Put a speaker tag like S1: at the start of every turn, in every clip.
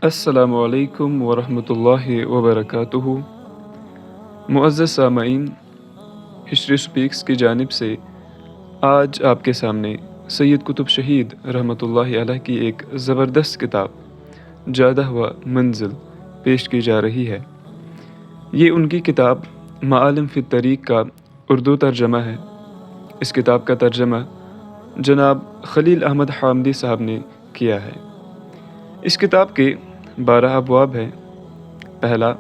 S1: السلام علیکم ورحمۃ اللہ وبرکاتہ۔ معزز سامعین، ہسٹری سپیکس کی جانب سے آج آپ کے سامنے سید قطب شہید رحمۃ اللہ علیہ کی ایک زبردست کتاب جادہ و منزل پیش کی جا رہی ہے۔ یہ ان کی کتاب معالم فی الطریق کا اردو ترجمہ ہے۔ اس کتاب کا ترجمہ جناب خلیل احمد حامدی صاحب نے کیا ہے۔ اس کتاب کے 12 ابواب ہیں۔ پہلا،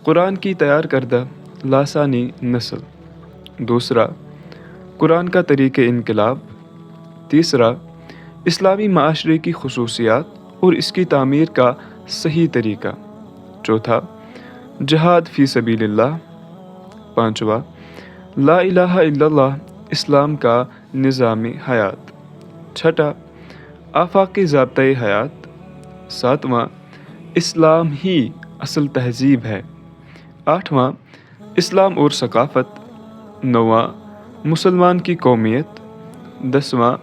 S1: قرآن کی تیار کردہ لاسانی نسل۔ دوسرا، قرآن کا طریق انقلاب۔ تیسرا، اسلامی معاشرے کی خصوصیات اور اس کی تعمیر کا صحیح طریقہ۔ چوتھا، جہاد فی سبیل اللہ۔ پانچواں، لا الہ الا اللہ اسلام کا نظام حیات۔ چھٹا، آفاقی ضابطۂ حیات۔ ساتواں، اسلام ہی اصل تہذیب ہے۔ آٹھواں، اسلام اور ثقافت۔ نواں، مسلمان کی قومیت۔ دسواں،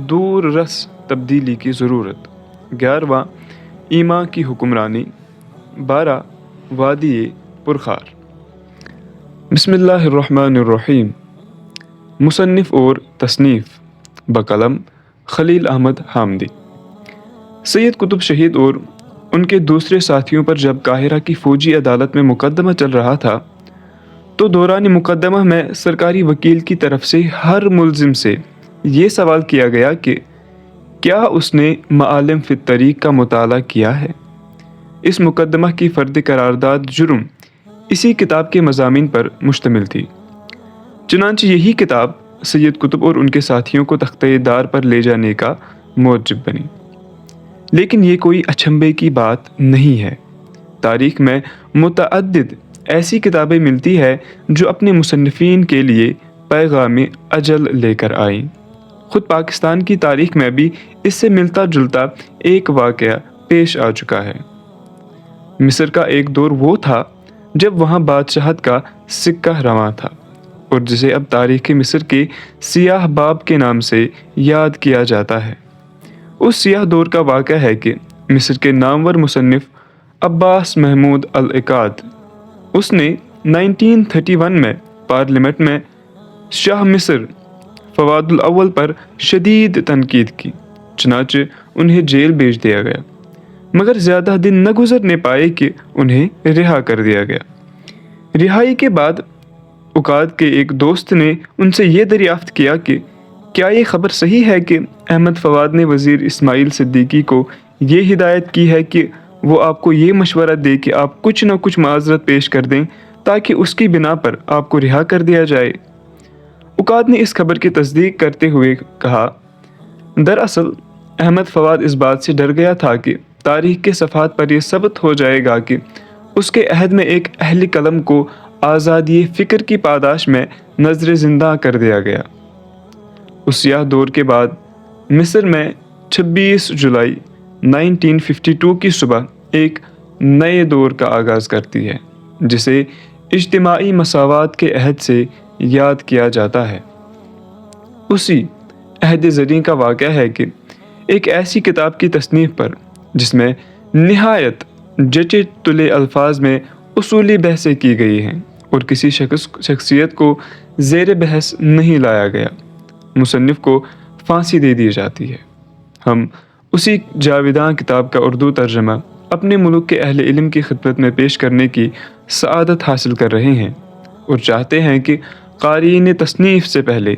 S1: دور رس تبدیلی کی ضرورت۔ 11واں، ایمان کی حکمرانی۔ 12، وادی پرخار۔ بسم اللہ الرحمن الرحیم۔ مصنف اور تصنیف بقلم خلیل احمد حامدی۔ سید قطب شہید اور ان کے دوسرے ساتھیوں پر جب قاہرہ کی فوجی عدالت میں مقدمہ چل رہا تھا تو دوران مقدمہ میں سرکاری وکیل کی طرف سے ہر ملزم سے یہ سوال کیا گیا کہ کیا اس نے معالم فی الطریق کا مطالعہ کیا ہے۔ اس مقدمہ کی فرد قرارداد جرم اسی کتاب کے مضامین پر مشتمل تھی۔ چنانچہ یہی کتاب سید قطب اور ان کے ساتھیوں کو تختۂ دار پر لے جانے کا موجب بنی۔ لیکن یہ کوئی اچنبھے کی بات نہیں ہے۔ تاریخ میں متعدد ایسی کتابیں ملتی ہے جو اپنے مصنفین کے لیے پیغام اجل لے کر آئیں۔ خود پاکستان کی تاریخ میں بھی اس سے ملتا جلتا ایک واقعہ پیش آ چکا ہے۔ مصر کا ایک دور وہ تھا جب وہاں بادشاہت کا سکہ رواں تھا اور جسے اب تاریخ مصر کے سیاہ باب کے نام سے یاد کیا جاتا ہے۔ اس سیاہ دور کا واقعہ ہے کہ مصر کے نامور مصنف عباس محمود العقاد، اس نے 1931 میں پارلیمنٹ میں شاہ مصر فواد الاول پر شدید تنقید کی، چنانچہ انہیں جیل بھیج دیا گیا، مگر زیادہ دن نہ گزرنے پائے کہ انہیں رہا کر دیا گیا۔ رہائی کے بعد عقاد کے ایک دوست نے ان سے یہ دریافت کیا کہ کیا یہ خبر صحیح ہے کہ احمد فواد نے وزیر اسماعیل صدیقی کو یہ ہدایت کی ہے کہ وہ آپ کو یہ مشورہ دے کہ آپ کچھ نہ کچھ معذرت پیش کر دیں تاکہ اس کی بنا پر آپ کو رہا کر دیا جائے۔ عقاد نے اس خبر کی تصدیق کرتے ہوئے کہا، دراصل احمد فواد اس بات سے ڈر گیا تھا کہ تاریخ کے صفحات پر یہ ثبت ہو جائے گا کہ اس کے عہد میں ایک اہل قلم کو آزادی فکر کی پاداش میں نظر زندہ کر دیا گیا۔ اس سیاہ دور کے بعد مصر میں 26 جولائی 1952 کی صبح ایک نئے دور کا آغاز کرتی ہے جسے اجتماعی مساوات کے عہد سے یاد کیا جاتا ہے۔ اسی عہد زریں کا واقعہ ہے کہ ایک ایسی کتاب کی تصنیف پر جس میں نہایت جچے تلے الفاظ میں اصولی بحثیں کی گئی ہیں اور کسی شخصیت کو زیر بحث نہیں لایا گیا، مصنف کو پھانسی دے دی جاتی ہے۔ ہم اسی جاویداں کتاب کا اردو ترجمہ اپنے ملک کے اہل علم کی خدمت میں پیش کرنے کی سعادت حاصل کر رہے ہیں اور چاہتے ہیں کہ قارئین تصنیف سے پہلے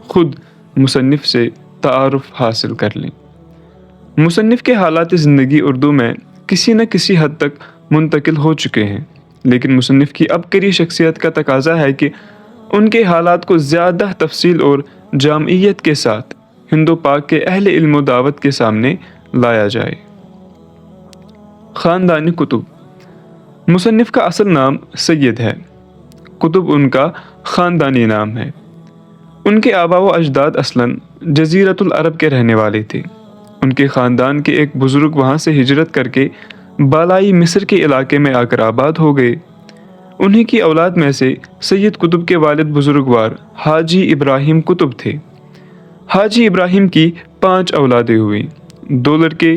S1: خود مصنف سے تعارف حاصل کر لیں۔ مصنف کے حالات زندگی اردو میں کسی نہ کسی حد تک منتقل ہو چکے ہیں، لیکن مصنف کی عبقری شخصیت کا تقاضا ہے کہ ان کے حالات کو زیادہ تفصیل اور جامعیت کے ساتھ ہند و پاک کے اہل علم و دعوت کے سامنے لایا جائے۔ خاندان قطب۔ مصنف کا اصل نام سید ہے، قطب ان کا خاندانی نام ہے۔ ان کے آبا و اجداد اصلاً جزیرۃ العرب کے رہنے والے تھے۔ ان کے خاندان کے ایک بزرگ وہاں سے ہجرت کر کے بالائی مصر کے علاقے میں آ کر آباد ہو گئے۔ انہی کی اولاد میں سے سید قطب کے والد بزرگوار حاجی ابراہیم قطب تھے۔ حاجی ابراہیم کی 5 اولادیں ہوئیں، 2 لڑکے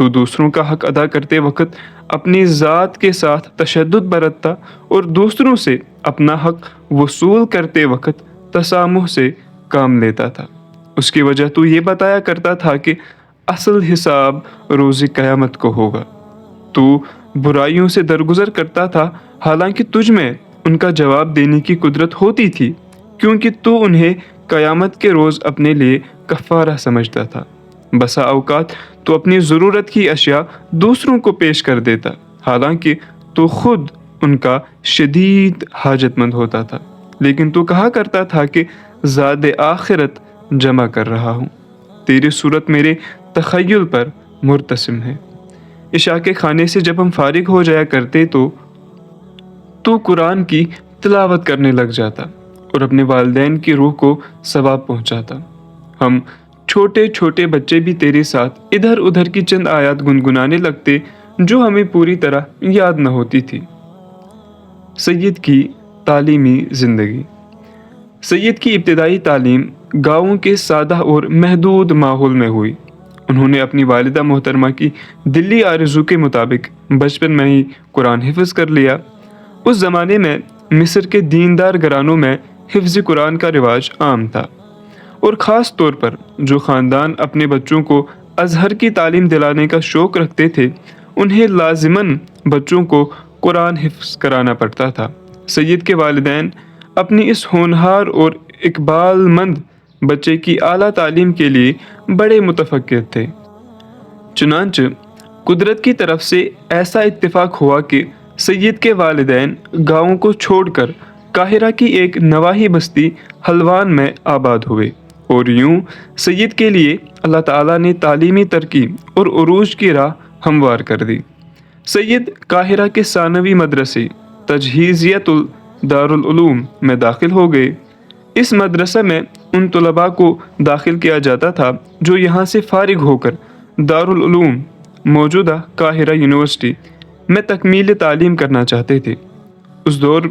S1: تو دوسروں کا حق ادا کرتے وقت اپنی ذات کے ساتھ تشدد برتتا اور دوسروں سے اپنا حق وصول کرتے وقت تسامح سے کام لیتا تھا۔ اس کی وجہ تو یہ بتایا کرتا تھا کہ اصل حساب روز قیامت کو ہوگا۔ تو برائیوں سے درگزر کرتا تھا، حالانکہ تجھ میں ان کا جواب دینے کی قدرت ہوتی تھی، کیونکہ تو انہیں قیامت کے روز اپنے لیے کفارہ سمجھتا تھا۔ بسا اوقات تو اپنی ضرورت کی اشیاء دوسروں کو پیش کر دیتا، حالانکہ تو خود ان کا شدید حاجت مند ہوتا تھا، لیکن تو کہا کرتا تھا کہ زاد آخرت جمع کر رہا ہوں۔ تیری صورت میرے تخیل پر مرتسم ہے۔ عشاء کے کھانے سے جب ہم فارغ ہو جایا کرتے تو قرآن کی تلاوت کرنے لگ جاتا اور اپنے والدین کی روح کو ثواب پہنچاتا۔ ہم چھوٹے چھوٹے بچے بھی تیرے ساتھ ادھر ادھر کی چند آیات گنگنانے لگتے جو ہمیں پوری طرح یاد نہ ہوتی تھی۔ سید کی تعلیمی زندگی۔ سید کی ابتدائی تعلیم گاؤں کے سادہ اور محدود ماحول میں ہوئی۔ انہوں نے اپنی والدہ محترمہ کی دلی آرزو کے مطابق بچپن میں ہی قرآن حفظ کر لیا۔ اس زمانے میں مصر کے دیندار گھرانوں میں حفظ قرآن کا رواج عام تھا، اور خاص طور پر جو خاندان اپنے بچوں کو ازہر کی تعلیم دلانے کا شوق رکھتے تھے انہیں لازماً بچوں کو قرآن حفظ کرانا پڑتا تھا۔ سید کے والدین اپنی اس ہونہار اور اقبال مند بچے کی اعلیٰ تعلیم کے لیے بڑے متفکر تھے۔ چنانچہ قدرت کی طرف سے ایسا اتفاق ہوا کہ سید کے والدین گاؤں کو چھوڑ کر قاہرہ کی ایک نواحی بستی حلوان میں آباد ہوئے، اور یوں سید کے لیے اللہ تعالیٰ نے تعلیمی ترقی اور عروج کی راہ ہموار کر دی۔ سید قاہرہ کے ثانوی مدرسے تجہیزیۃ دارالعلوم میں داخل ہو گئے۔ اس مدرسہ میں ان طلباء کو داخل کیا جاتا تھا جو یہاں سے فارغ ہو کر دارالعلوم موجودہ قاہرہ یونیورسٹی میں تکمیل تعلیم کرنا چاہتے تھے۔ اس دور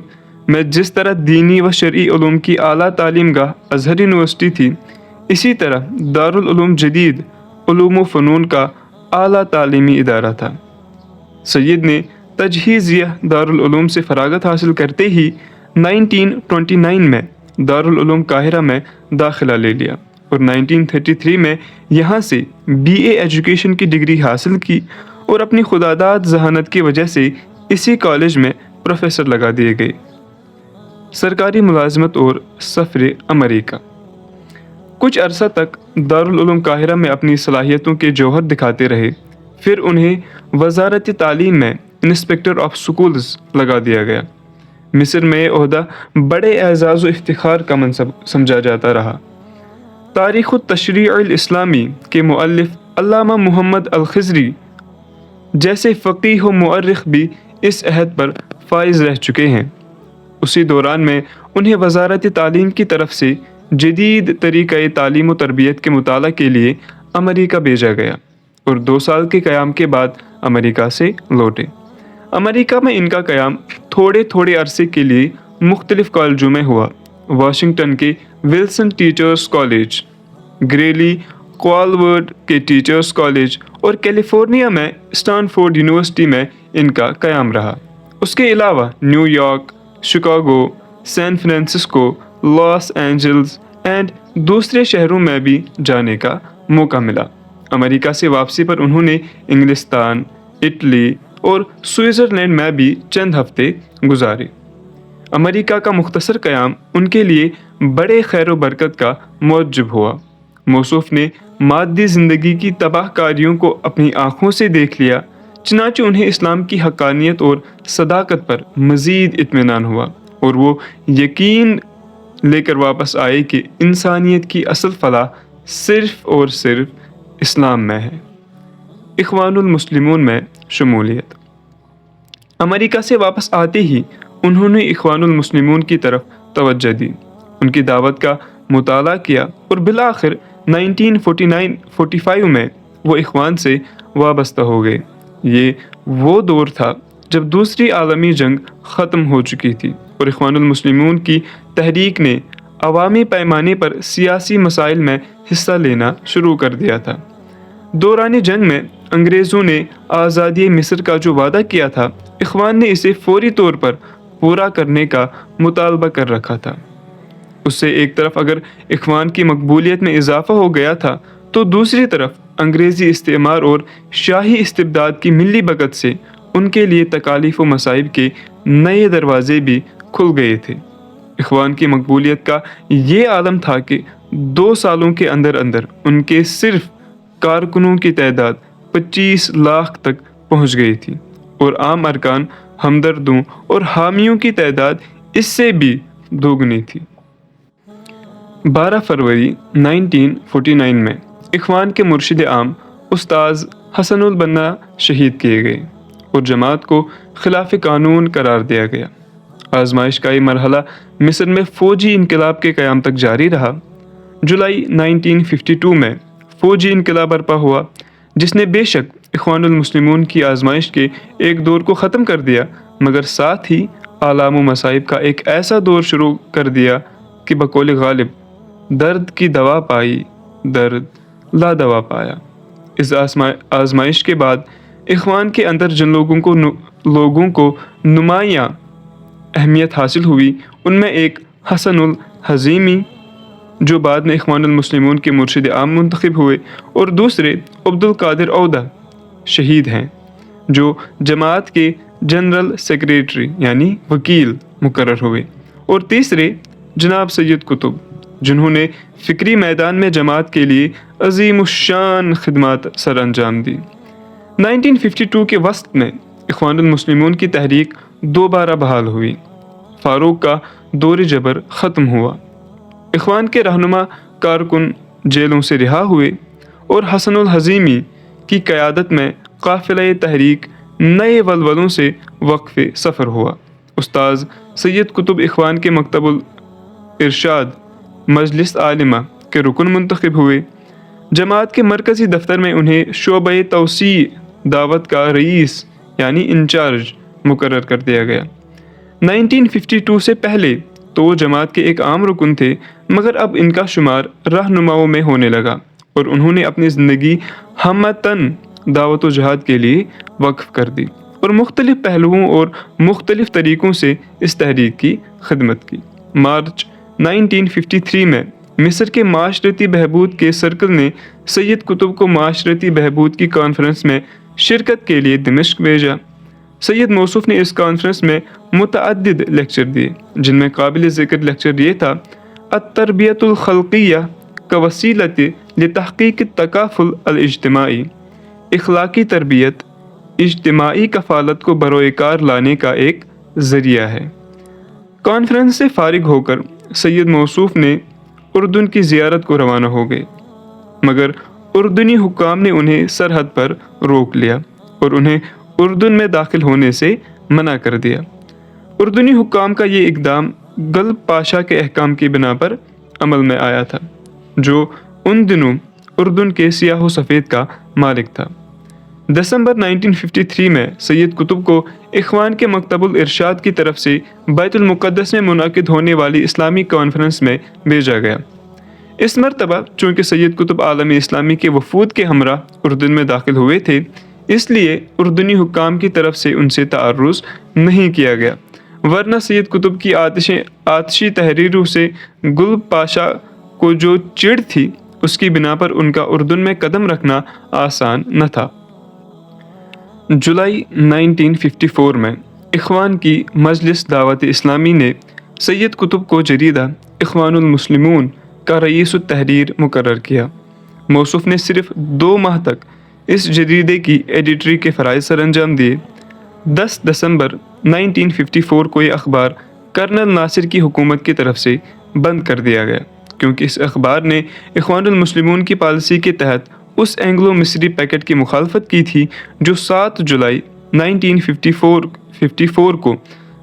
S1: میں جس طرح دینی و شرعی علوم کی اعلیٰ تعلیم گاہ ازہر یونیورسٹی تھی، اسی طرح دارالعلوم جدید علوم و فنون کا اعلیٰ تعلیمی ادارہ تھا۔ سید نے تجہیزیہ دارالعلوم سے فراغت حاصل کرتے ہی 1929 میں دارالعلوم قاہرہ میں داخلہ لے لیا، اور 1933 میں یہاں سے BA ایجوکیشن کی ڈگری حاصل کی، اور اپنی خداداد ذہانت کی وجہ سے اسی کالج میں پروفیسر لگا دیے گئے۔ سرکاری ملازمت اور سفر امریکہ۔ کچھ عرصہ تک دارالعلوم قاہرہ میں اپنی صلاحیتوں کے جوہر دکھاتے رہے، پھر انہیں وزارت تعلیم میں انسپکٹر آف سکولز لگا دیا گیا۔ مصر میں یہ عہدہ بڑے اعزاز و افتخار کا منصب سمجھا جاتا رہا۔ تاریخ التشریع الاسلامی کے مؤلف علامہ محمد الخضری جیسے فقیہ و مورخ بھی اس عہد پر فائز رہ چکے ہیں۔ اسی دوران میں انہیں وزارت تعلیم کی طرف سے جدید طریقہ تعلیم و تربیت کے مطالعہ کے لیے امریکہ بھیجا گیا، اور 2 سال کے قیام کے بعد امریکہ سے لوٹے۔ امریکہ میں ان کا قیام تھوڑے عرصے کے لیے مختلف کالجوں میں ہوا۔ واشنگٹن کے ولسن ٹیچرز کالج، گریلی کوالورڈ کے ٹیچرز کالج اور کیلیفورنیا میں اسٹانفورڈ یونیورسٹی میں ان کا قیام رہا۔ اس کے علاوہ new York, Chicago, San Francisco, Los Angeles and دوسرے شہروں میں بھی جانے کا موقع ملا۔ امریکہ سے واپسی پر انہوں نے انگلستان، اٹلی اور سوئٹزرلینڈ میں بھی چند ہفتے گزارے۔ امریکہ کا مختصر قیام ان کے لیے بڑے خیر و برکت کا موجب ہوا۔ موصوف نے مادی زندگی کی تباہ کاریوں کو اپنی آنکھوں سے دیکھ لیا، چنانچہ انہیں اسلام کی حقانیت اور صداقت پر مزید اطمینان ہوا، اور وہ یقین لے کر واپس آئے کہ انسانیت کی اصل فلاح صرف اور صرف اسلام میں ہے۔ اخوان المسلمون میں شمولیت۔ امریکہ سے واپس آتے ہی انہوں نے اخوان المسلمون کی طرف توجہ دی، ان کی دعوت کا مطالعہ کیا، اور بالآخر 1945 میں وہ اخوان سے وابستہ ہو گئے۔ یہ وہ دور تھا جب دوسری عالمی جنگ ختم ہو چکی تھی، اور اخوان المسلمون کی تحریک نے عوامی پیمانے پر سیاسی مسائل میں حصہ لینا شروع کر دیا تھا۔ دوران جنگ میں انگریزوں نے آزادی مصر کا جو وعدہ کیا تھا، اخوان نے اسے فوری طور پر پورا کرنے کا مطالبہ کر رکھا تھا۔ اس سے ایک طرف اگر اخوان کی مقبولیت میں اضافہ ہو گیا تھا تو دوسری طرف انگریزی استعمار اور شاہی استبداد کی ملی بغت سے ان کے لیے تکالیف و مصائب کے نئے دروازے بھی کھل گئے تھے۔ اخوان کی مقبولیت کا یہ عالم تھا کہ 2 سالوں کے اندر اندر ان کے صرف کارکنوں کی تعداد 25 لاکھ تک پہنچ گئی تھی اور عام ارکان، ہمدردوں اور حامیوں کی تعداد اس سے بھی دوگنی تھی۔ 12 فروری 1949 میں اخوان کے مرشد عام استاذ حسن البنا شہید کیے گئے اور جماعت کو خلاف قانون قرار دیا گیا۔ آزمائش کا یہ مرحلہ مصر میں فوجی انقلاب کے قیام تک جاری رہا۔ جولائی 1952 میں فوجی انقلاب برپا ہوا، جس نے بے شک اخوان المسلمون کی آزمائش کے ایک دور کو ختم کر دیا، مگر ساتھ ہی آلام و مصائب کا ایک ایسا دور شروع کر دیا کہ بقول غالب درد کی دوا پائی، درد لا دوا پایا۔ اس آزمائش کے بعد اخوان کے اندر جن لوگوں کو نمایاں اہمیت حاصل ہوئی، ان میں ایک حسن الحزیمی جو بعد میں اخوان المسلمون کے مرشد عام منتخب ہوئے، اور دوسرے عبد القادر عودہ شہید ہیں جو جماعت کے جنرل سیکریٹری یعنی وکیل مقرر ہوئے، اور تیسرے جناب سید قطب جنہوں نے فکری میدان میں جماعت کے لیے عظیم الشان خدمات سر انجام دی۔ 1952 کے وسط میں اخوان المسلمون کی تحریک دوبارہ بحال ہوئی، فاروق کا دور جبر ختم ہوا، اخوان کے رہنما کارکن جیلوں سے رہا ہوئے، اور حسن الحزیمی کی قیادت میں قافلہ تحریک نئے ولولوں سے وقف سفر ہوا۔ استاذ سید قطب اخوان کے مکتب الارشاد مجلس عالمہ کے رکن منتخب ہوئے۔ جماعت کے مرکزی دفتر میں انہیں شعبہ توسیع دعوت کا رئیس یعنی انچارج مقرر کر دیا گیا۔ 1952 سے پہلے تو وہ جماعت کے ایک عام رکن تھے، مگر اب ان کا شمار رہنماؤں میں ہونے لگا اور انہوں نے اپنی زندگی ہمہ تن دعوت و جہاد کے لیے وقف کر دی اور مختلف پہلوؤں اور مختلف طریقوں سے اس تحریک کی خدمت کی۔ مارچ 1953 میں مصر کے معاشرتی بہبود کے سرکل نے سید قطب کو معاشرتی بہبود کی کانفرنس میں شرکت کے لیے دمشق بھیجا۔ سید موصوف نے اس کانفرنس میں متعدد لیکچر دیے، جن میں قابل ذکر لیکچر یہ تھا: التربیت الخلقیہ كوسیلۃ لتحقیق التکافل الاجتماعی، اخلاقی تربیت اجتماعی کفالت کو بروئے کار لانے کا ایک ذریعہ ہے۔ کانفرنس سے فارغ ہو کر سید موصوف نے اردن کی زیارت کو روانہ ہو گئے، مگر اردنی حکام نے انہیں سرحد پر روک لیا اور انہیں اردن میں داخل ہونے سے منع کر دیا۔ اردنی حکام کا یہ اقدام غلب پاشا کے احکام کی بنا پر عمل میں آیا تھا، جو ان دنوں اردن کے سیاہ و سفید کا مالک تھا۔ دسمبر 1953 میں سید قطب کو اخوان کے مکتب الارشاد کی طرف سے بیت المقدس میں منعقد ہونے والی اسلامی کانفرنس میں بھیجا گیا۔ اس مرتبہ چونکہ سید قطب عالم اسلامی کے وفود کے ہمراہ اردن میں داخل ہوئے تھے، اس لیے اردنی حکام کی طرف سے ان سے تعرض نہیں کیا گیا، ورنہ سید قطب کی آتشی تحریروں سے غلب پاشا کو جو چڑ تھی، اس کی بنا پر ان کا اردن میں قدم رکھنا آسان نہ تھا۔ جولائی 1954 میں اخوان کی مجلس دعوت اسلامی نے سید قطب کو جریدہ اخوان المسلمون کا رئیس التحریر مقرر کیا۔ موصوف نے صرف 2 ماہ تک اس جریدے کی ایڈیٹری کے فرائض سر انجام دیے۔ 10 دسمبر 1954 کو یہ اخبار کرنل ناصر کی حکومت کی طرف سے بند کر دیا گیا، کیونکہ اس اخبار نے اخوان المسلمون کی پالیسی کے تحت اس اینگلو مصری پیکٹ کی مخالفت کی تھی جو 7 جولائی 1954 کو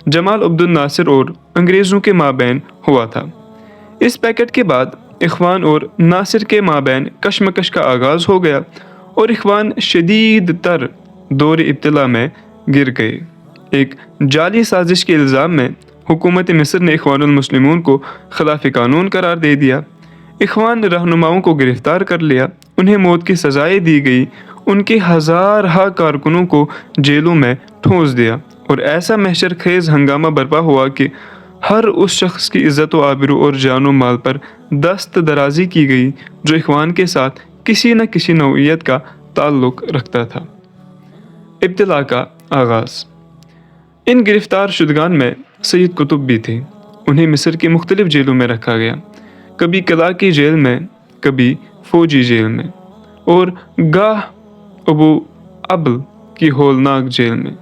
S1: جمال عبد الناصر اور انگریزوں کے مابین ہوا تھا۔ اس پیکٹ کے بعد اخوان اور ناصر کے مابین کشمکش کا آغاز ہو گیا اور اخوان شدید تر دور ابتلا میں گر گئے۔ ایک جعلی سازش کے الزام میں حکومت مصر نے اخوان المسلمون کو خلاف قانون قرار دے دیا۔ اخوان رہنماؤں کو گرفتار کر لیا، انہیں موت کی سزائیں دی گئی، ان کے ہزارہ کارکنوں کو جیلوں میں ٹھونس دیا، اور ایسا محشر خیز ہنگامہ برپا ہوا کہ ہر اس شخص کی عزت و آبرو اور جان و مال پر دست درازی کی گئی جو اخوان کے ساتھ کسی نہ کسی نوعیت کا تعلق رکھتا تھا۔ ابتلا کا آغاز۔ ان گرفتار شدگان میں سید قطب بھی تھے۔ انہیں مصر کی مختلف جیلوں میں رکھا گیا، کبھی قلعہ کی جیل میں، کبھی فوجی جیل میں، اور گاہ ابو ابل کی ہولناک جیل میں۔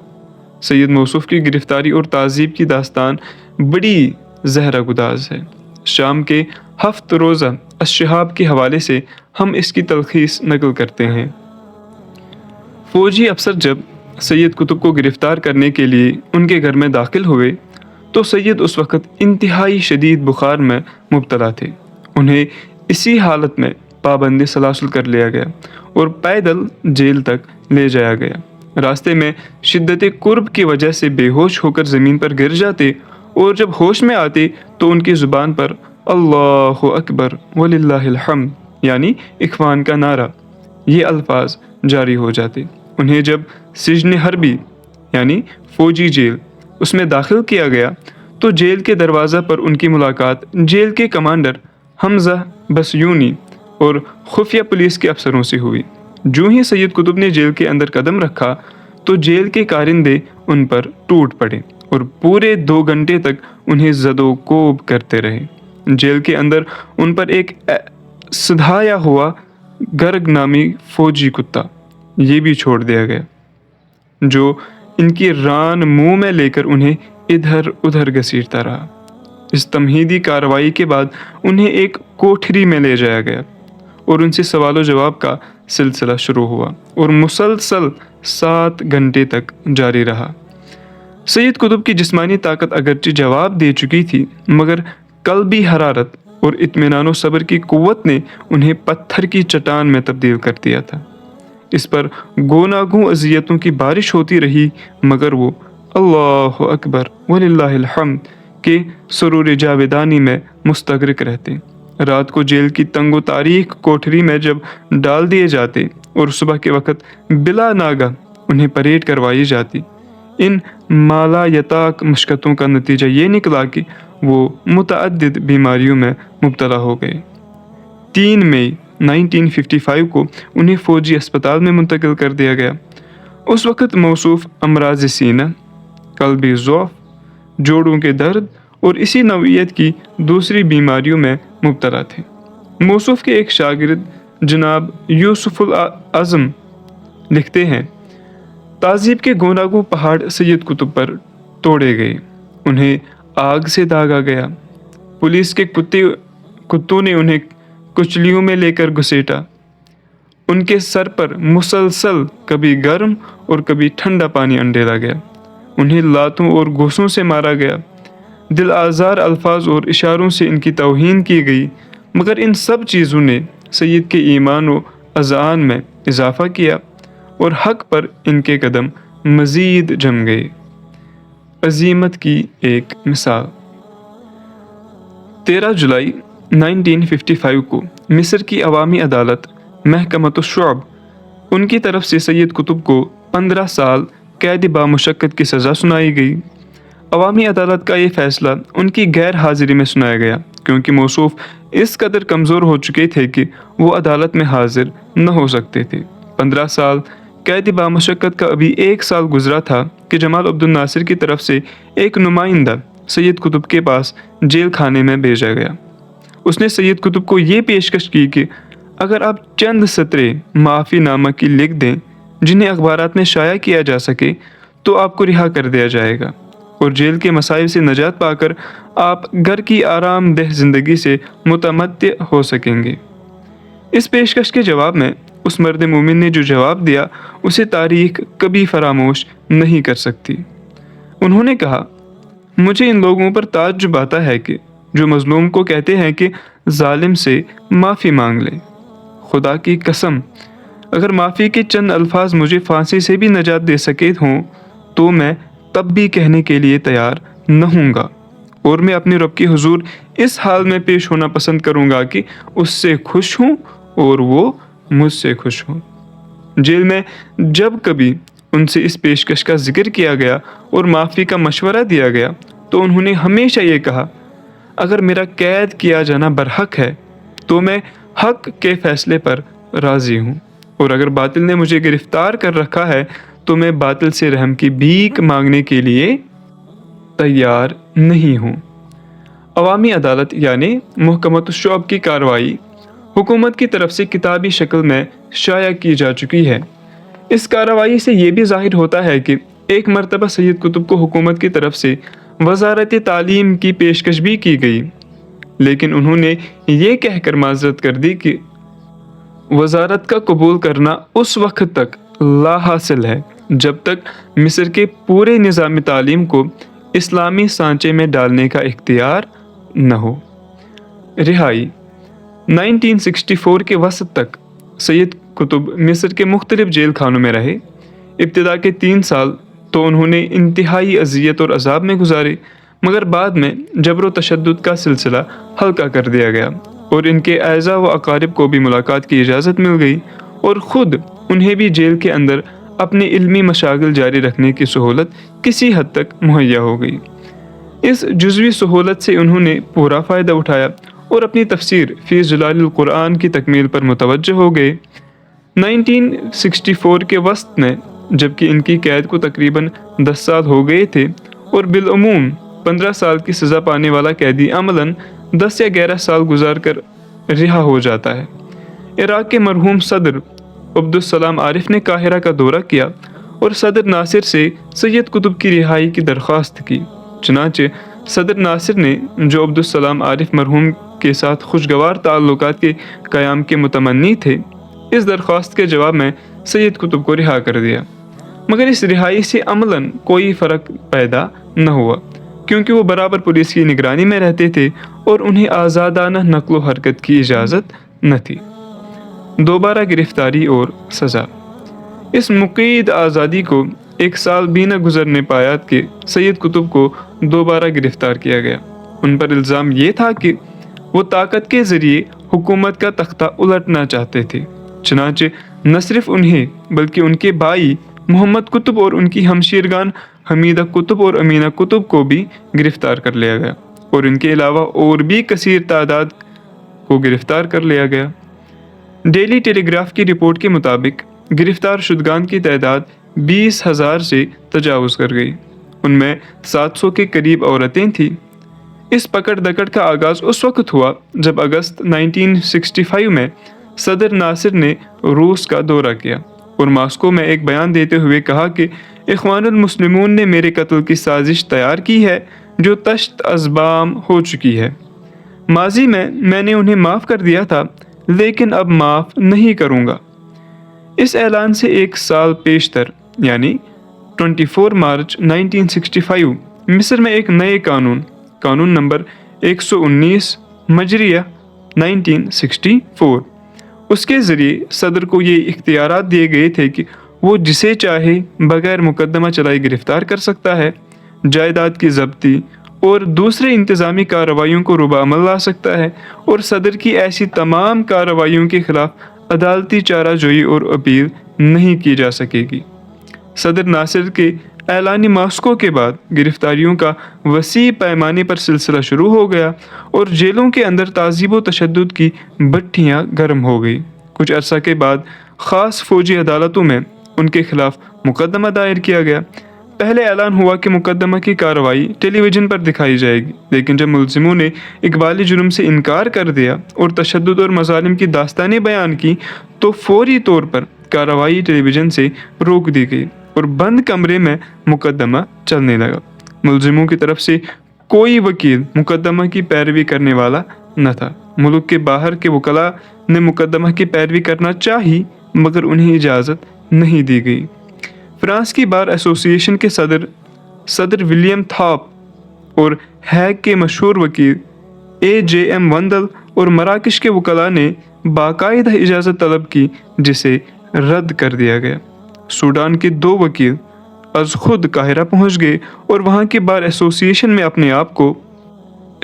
S1: سید موصوف کی گرفتاری اور تعذیب کی داستان بڑی زہرہ گداز ہے۔ شام کے 7 روزہ الشہاب کے حوالے سے ہم اس کی تلخیص نقل کرتے ہیں۔ فوجی افسر جب سید قطب کو گرفتار کرنے کے لیے ان کے گھر میں داخل ہوئے تو سید اس وقت انتہائی شدید بخار میں مبتلا تھے۔ انہیں اسی حالت میں پابند سلاسل کر لیا گیا اور پیدل جیل تک لے جایا گیا۔ راستے میں شدت کرب کی وجہ سے بے ہوش ہو کر زمین پر گر جاتے، اور جب ہوش میں آتے تو ان کی زبان پر اللہ اکبر وللہ الحمد یعنی اخوان کا نعرہ، یہ الفاظ جاری ہو جاتے۔ انہیں جب سجن حربی یعنی فوجی جیل اس میں داخل کیا گیا تو جیل کے دروازہ پر ان کی ملاقات جیل کے کمانڈر حمزہ بسیونی اور خفیہ پولیس کے افسروں سے ہوئی۔ جو ہی سید قطب نے جیل کے اندر قدم رکھا تو جیل کے کارندے ان پر ٹوٹ پڑے اور پورے 2 گھنٹے تک انہیں زد و کوب کرتے رہے۔ جیل کے اندر ان پر ایک سدھایا ہوا گرگ نامی فوجی کتا یہ بھی چھوڑ دیا گیا جو ان کی ران منہ میں لے کر انہیں ادھر ادھر گھسیٹتا رہا۔ اس تمہیدی کارروائی کے بعد انہیں ایک کوٹھری میں لے جایا گیا اور ان سے سوال و جواب کا سلسلہ شروع ہوا اور مسلسل 7 گھنٹے تک جاری رہا۔ سید قطب کی جسمانی طاقت اگرچہ جواب دے چکی تھی، مگر قلبی حرارت اور اطمینان و صبر کی قوت نے انہیں پتھر کی چٹان میں تبدیل کر دیا تھا۔ اس پر گوناگوں اذیتوں کی بارش ہوتی رہی، مگر وہ اللہ اکبر وللہ الحمد کے سرور جاویدانی میں مستغرق رہتے۔ رات کو جیل کی تنگ و تاریک کوٹھری میں جب ڈال دیے جاتے اور صبح کے وقت بلا ناگہ انہیں پریڈ کروائی جاتی، ان مالا یتاق مشقتوں کا نتیجہ یہ نکلا کہ وہ متعدد بیماریوں میں مبتلا ہو گئے۔ 3 مئی 1955 کو انہیں فوجی اسپتال میں منتقل کر دیا گیا۔ اس وقت موصوف امراض سینہ، قلبی ضعف، جوڑوں کے درد اور اسی نوعیت کی دوسری بیماریوں میں مبتلا تھے۔ موصوف کے ایک شاگرد جناب یوسف الاعظم لکھتے ہیں، تعذیب کے گوناگوں پہاڑ سید قطب پر توڑے گئے، انہیں آگ سے داغا گیا، پولیس کے کتوں نے انہیں کچلیوں میں لے کر گھسیٹا، ان کے سر پر مسلسل کبھی گرم اور کبھی ٹھنڈا پانی انڈیلا گیا، انہیں لاتوں اور گھوسوں سے مارا گیا، دل آزار الفاظ اور اشاروں سے ان کی توہین کی گئی، مگر ان سب چیزوں نے سید کے ایمان و اذعان میں اضافہ کیا اور حق پر ان کے قدم مزید جم گئے۔ عزیمت کی ایک مثال۔ 13 جولائی 1955 کو مصر کی عوامی عدالت محکمۃ الشعب ان کی طرف سے سید قطب کو 15 سال قید بامشقت کی سزا سنائی گئی۔ عوامی عدالت کا یہ فیصلہ ان کی غیر حاضری میں سنایا گیا کیونکہ موصوف اس قدر کمزور ہو چکے تھے کہ وہ عدالت میں حاضر نہ ہو سکتے تھے۔ 15 سال قید بامشقت کا ابھی 1 سال گزرا تھا کہ جمال عبد الناصر کی طرف سے ایک نمائندہ سید قطب کے پاس جیل خانے میں بھیجا گیا۔ اس نے سید قطب کو یہ پیشکش کی کہ اگر آپ چند سطریں معافی نامہ کی لکھ دیں جنہیں اخبارات میں شائع کیا جا سکے تو آپ کو رہا کر دیا جائے گا اور جیل کے مصائب سے نجات پا کر آپ گھر کی آرام دہ زندگی سے متمتع ہو سکیں گے۔ اس پیشکش کے جواب میں اس مرد مومن نے جو جواب دیا اسے تاریخ کبھی فراموش نہیں کر سکتی۔ انہوں نے کہا، مجھے ان لوگوں پر تعجب آتا ہے کہ جو مظلوم کو کہتے ہیں کہ ظالم سے معافی مانگ لے۔ خدا کی قسم، اگر معافی کے چند الفاظ مجھے پھانسی سے بھی نجات دے سکے ہوں تو میں تب بھی کہنے کے لیے تیار نہ ہوں گا۔ اور میں اپنے رب کے حضور اس حال میں پیش ہونا پسند کروں گا کہ اس سے خوش ہوں اور وہ مجھ سے خوش ہوں۔ جیل میں جب کبھی ان سے اس پیشکش کا ذکر کیا گیا اور معافی کا مشورہ دیا گیا تو انہوں نے ہمیشہ یہ کہا، اگر میرا قید کیا جانا برحق ہے تو میں حق کے فیصلے پر راضی ہوں، اور اگر باطل نے مجھے گرفتار کر رکھا ہے تو میں باطل سے رحم کی بھیک مانگنے کے لیے تیار نہیں ہوں۔ عوامی عدالت یعنی محکمۃ الشعب کی کارروائی حکومت کی طرف سے کتابی شکل میں شائع کی جا چکی ہے۔ اس کارروائی سے یہ بھی ظاہر ہوتا ہے کہ ایک مرتبہ سید قطب کو حکومت کی طرف سے وزارت تعلیم کی پیشکش بھی کی گئی، لیکن انہوں نے یہ کہہ کر معذرت کر دی کہ وزارت کا قبول کرنا اس وقت تک لا حاصل ہے جب تک مصر کے پورے نظام تعلیم کو اسلامی سانچے میں ڈالنے کا اختیار نہ ہو۔ رہائی 1964 کے وسط تک سید قطب مصر کے مختلف جیل خانوں میں رہے۔ ابتدا کے 3 سال تو انہوں نے انتہائی اذیت اور عذاب میں گزارے، مگر بعد میں جبر و تشدد کا سلسلہ ہلکا کر دیا گیا اور ان کے اعزاء و اقارب کو بھی ملاقات کی اجازت مل گئی، اور خود انہیں بھی جیل کے اندر اپنے علمی مشاغل جاری رکھنے کی سہولت کسی حد تک مہیا ہو گئی۔ اس جزوی سہولت سے انہوں نے پورا فائدہ اٹھایا اور اپنی تفسیر فی ظلال القرآن کی تکمیل پر متوجہ ہو گئے۔ 1964 کے وسط میں جبکہ ان کی قید کو تقریباً 10 سال ہو گئے تھے اور بالعموم 15 سال کی سزا پانے والا قیدی عملاً 10 یا 11 سال گزار کر رہا ہو جاتا ہے، عراق کے مرحوم صدر عبدالسلام عارف نے قاہرہ کا دورہ کیا اور صدر ناصر سے سید قطب کی رہائی کی درخواست کی۔ چنانچہ صدر ناصر نے، جو عبدالسلام عارف مرحوم کے ساتھ خوشگوار تعلقات کے قیام کے متمنی تھے، اس درخواست کے جواب میں سید قطب کو رہا کر دیا، مگر اس رہائی سے عملاً کوئی فرق پیدا نہ ہوا، کیونکہ وہ برابر پولیس کی نگرانی میں رہتے تھے اور انہیں آزادانہ نقل و حرکت کی اجازت نہ تھی۔ دوبارہ گرفتاری اور سزا۔ اس مقید آزادی کو 1 سال بھی نہ گزرنے پایا کہ سید قطب کو دوبارہ گرفتار کیا گیا۔ ان پر الزام یہ تھا کہ وہ طاقت کے ذریعے حکومت کا تختہ الٹنا چاہتے تھے۔ چنانچہ نہ صرف انہیں بلکہ ان کے بھائی محمد قطب اور ان کی ہمشیرگان حمیدہ قطب اور امینہ قطب کو بھی گرفتار کر لیا گیا، اور ان کے علاوہ اور بھی کثیر تعداد کو گرفتار کر لیا گیا۔ ڈیلی ٹیلی گراف کی رپورٹ کے مطابق گرفتار شدگان کی تعداد 20,000 سے تجاوز کر گئی، ان میں 700 کے قریب عورتیں تھیں۔ اس پکڑ دکڑ کا آغاز اس وقت ہوا جب اگست 1965 میں صدر ناصر نے روس کا دورہ کیا اور ماسکو میں ایک بیان دیتے ہوئے کہا کہ اخوان المسلمون نے میرے قتل کی سازش تیار کی ہے جو تشت از بام ہو چکی ہے۔ ماضی میں نے انہیں معاف کر دیا تھا، لیکن اب معاف نہیں کروں گا۔ اس اعلان سے 1 سال پیشتر یعنی 24 مارچ 1965 مصر میں ایک نئے قانون نمبر 119 مجریہ 1964 اس کے ذریعے صدر کو یہ اختیارات دیے گئے تھے کہ وہ جسے چاہے بغیر مقدمہ چلائے گرفتار کر سکتا ہے، جائیداد کی ضبطی اور دوسرے انتظامی کارروائیوں کو ربع عمل لا سکتا ہے، اور صدر کی ایسی تمام کارروائیوں کے خلاف عدالتی چارہ جوئی اور اپیل نہیں کی جا سکے گی۔ صدر ناصر کے اعلان ماسکو کے بعد گرفتاریوں کا وسیع پیمانے پر سلسلہ شروع ہو گیا اور جیلوں کے اندر تعذیب و تشدد کی بھٹیاں گرم ہو گئی۔ کچھ عرصہ کے بعد خاص فوجی عدالتوں میں ان کے خلاف مقدمہ دائر کیا گیا۔ پہلے اعلان ہوا کہ مقدمہ کی کارروائی ٹیلی ویژن پر دکھائی جائے گی، لیکن جب ملزموں نے اقبالی جرم سے انکار کر دیا اور تشدد اور مظالم کی داستانیں بیان کی تو فوری طور پر کارروائی ٹیلی ویژن سے روک دی گئی اور بند کمرے میں مقدمہ چلنے لگا۔ ملزموں کی طرف سے کوئی وکیل مقدمہ کی پیروی کرنے والا نہ تھا۔ ملک کے باہر کے وکلاء نے مقدمہ کی پیروی کرنا چاہی مگر انہیں اجازت نہیں دی گئی۔ فرانس کی بار ایسوسی ایشن کے صدر ولیم تھاپ اور ہیگ کے مشہور وکیل AJM وندل اور مراکش کے وکلاء نے باقاعدہ اجازت طلب کی جسے رد کر دیا گیا۔ سوڈان کے 2 وکیل از خود قاہرہ پہنچ گئے اور وہاں کی بار ایسوسی ایشن میں اپنے آپ کو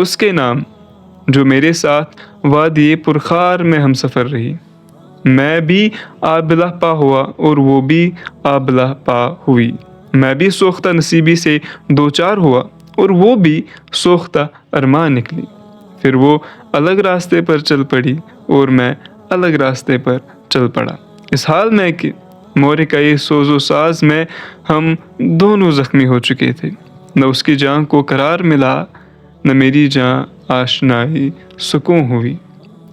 S1: اس کے نام جو میرے ساتھ وادی پرخار میں ہم سفر رہی۔ میں بھی آبلہ پا ہوا اور وہ بھی آبلہ پا ہوئی، میں بھی سوختہ نصیبی سے دوچار ہوا اور وہ بھی سوختہ ارمان نکلی۔ پھر وہ الگ راستے پر چل پڑی اور میں الگ راستے پر چل پڑا، اس حال میں کہ مورکۂ سوز و ساز میں ہم دونوں زخمی ہو چکے تھے۔ نہ اس کی جان کو قرار ملا، نہ میری جان آشنائی سکون ہوئی۔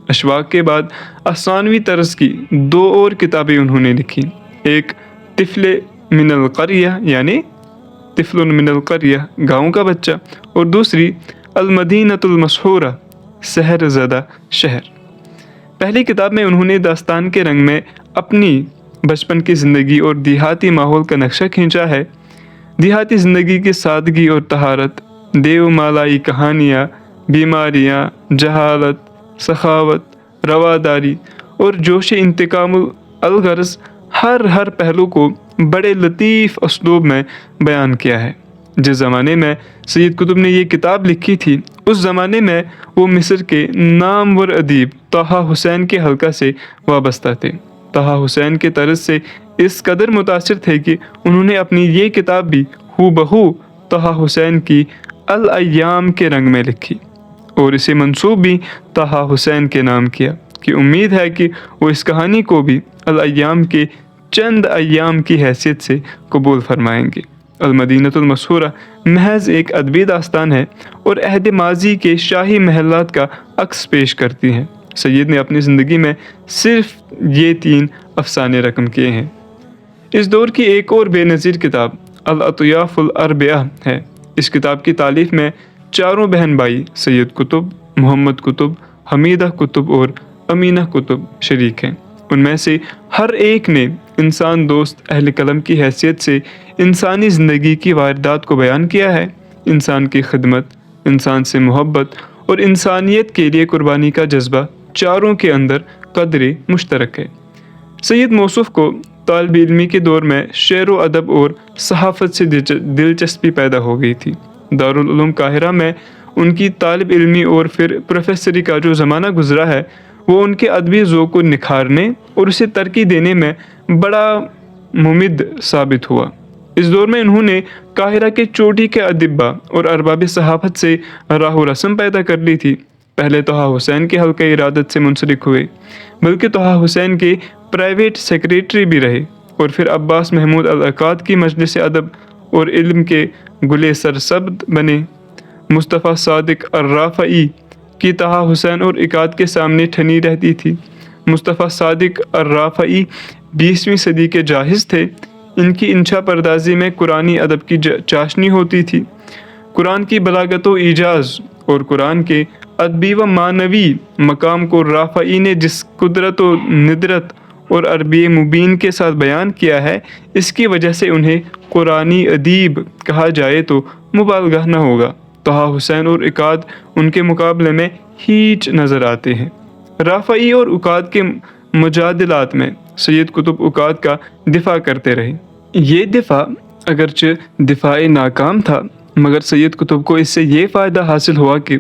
S1: اشواق کے بعد افسانوی طرز کی 2 اور کتابیں انہوں نے لکھی، ایک طفل من القریہ یعنی طفل من القریہ گاؤں کا بچہ، اور دوسری المدینۃ المسحورہ سحر زدہ شہر۔ پہلی کتاب میں انہوں نے داستان کے رنگ میں اپنی بچپن کی زندگی اور دیہاتی ماحول کا نقشہ کھینچا ہے۔ دیہاتی زندگی کی سادگی اور طہارت، دیو مالائی کہانیاں، بیماریاں، جہالت، سخاوت، رواداری اور جوش انتقام الغرض ہر پہلو کو بڑے لطیف اسلوب میں بیان کیا ہے۔ جس زمانے میں سید قطب نے یہ کتاب لکھی تھی، اس زمانے میں وہ مصر کے نامور ادیب طہ حسین کے حلقہ سے وابستہ تھے۔ طہ حسین کے طرز سے اس قدر متاثر تھے کہ انہوں نے اپنی یہ کتاب بھی ہو بہو طہ حسین کی الایام کے رنگ میں لکھی اور اسے منسوب بھی طہ حسین کے نام کیا، کہ امید ہے کہ وہ اس کہانی کو بھی الایام کے چند ایام کی حیثیت سے قبول فرمائیں گے۔ المدینۃ المسحورہ محض ایک ادبی داستان ہے اور عہد ماضی کے شاہی محلات کا عکس پیش کرتی ہے۔ سید نے اپنی زندگی میں صرف یہ 3 افسانے رقم کیے ہیں۔ اس دور کی ایک اور بے نظیر کتاب الاطیاف الاربعہ ہے۔ اس کتاب کی تالیف میں 4 بہن بھائی سید قطب، محمد قطب، حمیدہ قطب اور امینہ قطب شریک ہیں۔ ان میں سے ہر ایک نے انسان دوست اہل قلم کی حیثیت سے انسانی زندگی کی واردات کو بیان کیا ہے۔ انسان کی خدمت، انسان سے محبت اور انسانیت کے لیے قربانی کا جذبہ چاروں کے اندر قدر مشترک ہے۔ سید موصوف کو طالب علمی کے دور میں شعر و ادب اور صحافت سے دلچسپی پیدا ہو گئی تھی۔ دارالعلوم قاہرہ میں ان کی طالب علمی اور پھر پروفیسری کا جو زمانہ گزرا ہے، وہ ان کے ادبی ذوق کو نکھارنے اور اسے ترقی دینے میں بڑا ممد ثابت ہوا۔ اس دور میں انہوں نے قاہرہ کے چوٹی کے ادباء اور ارباب صحافت سے راہ و رسم پیدا کر لی تھی۔ پہلے طہ حسین کے حلقہ ارادت سے منسلک ہوئے، بلکہ طہ حسین کے پرائیویٹ سیکریٹری بھی رہے، اور پھر عباس محمود العقاد کی مجلس ادب اور علم کے گلے سرسبد بنے۔ مصطفیٰ صادق الرافعی کی طہ حسین اور عقاد کے سامنے ٹھنی رہتی تھی۔ مصطفیٰ صادق الرافعی 20ویں صدی کے جاہز تھے۔ ان کی انشا پردازی میں قرآنی ادب کی چاشنی ہوتی تھی۔ قرآن کی بلاغت و ایجاز اور قرآن کے ادبی و معنوی مقام کو رافعی نے جس قدرت و ندرت اور عربی مبین کے ساتھ بیان کیا ہے، اس کی وجہ سے انہیں قرآنی ادیب کہا جائے تو مبالغہ نہ ہوگا۔ طہ حسین اور عقاد ان کے مقابلے میں ہیچ نظر آتے ہیں۔ رافعی اور عقاد کے مجادلات میں سید قطب عقاد کا دفاع کرتے رہے۔ یہ دفاع اگرچہ دفاع ناکام تھا، مگر سید قطب کو اس سے یہ فائدہ حاصل ہوا کہ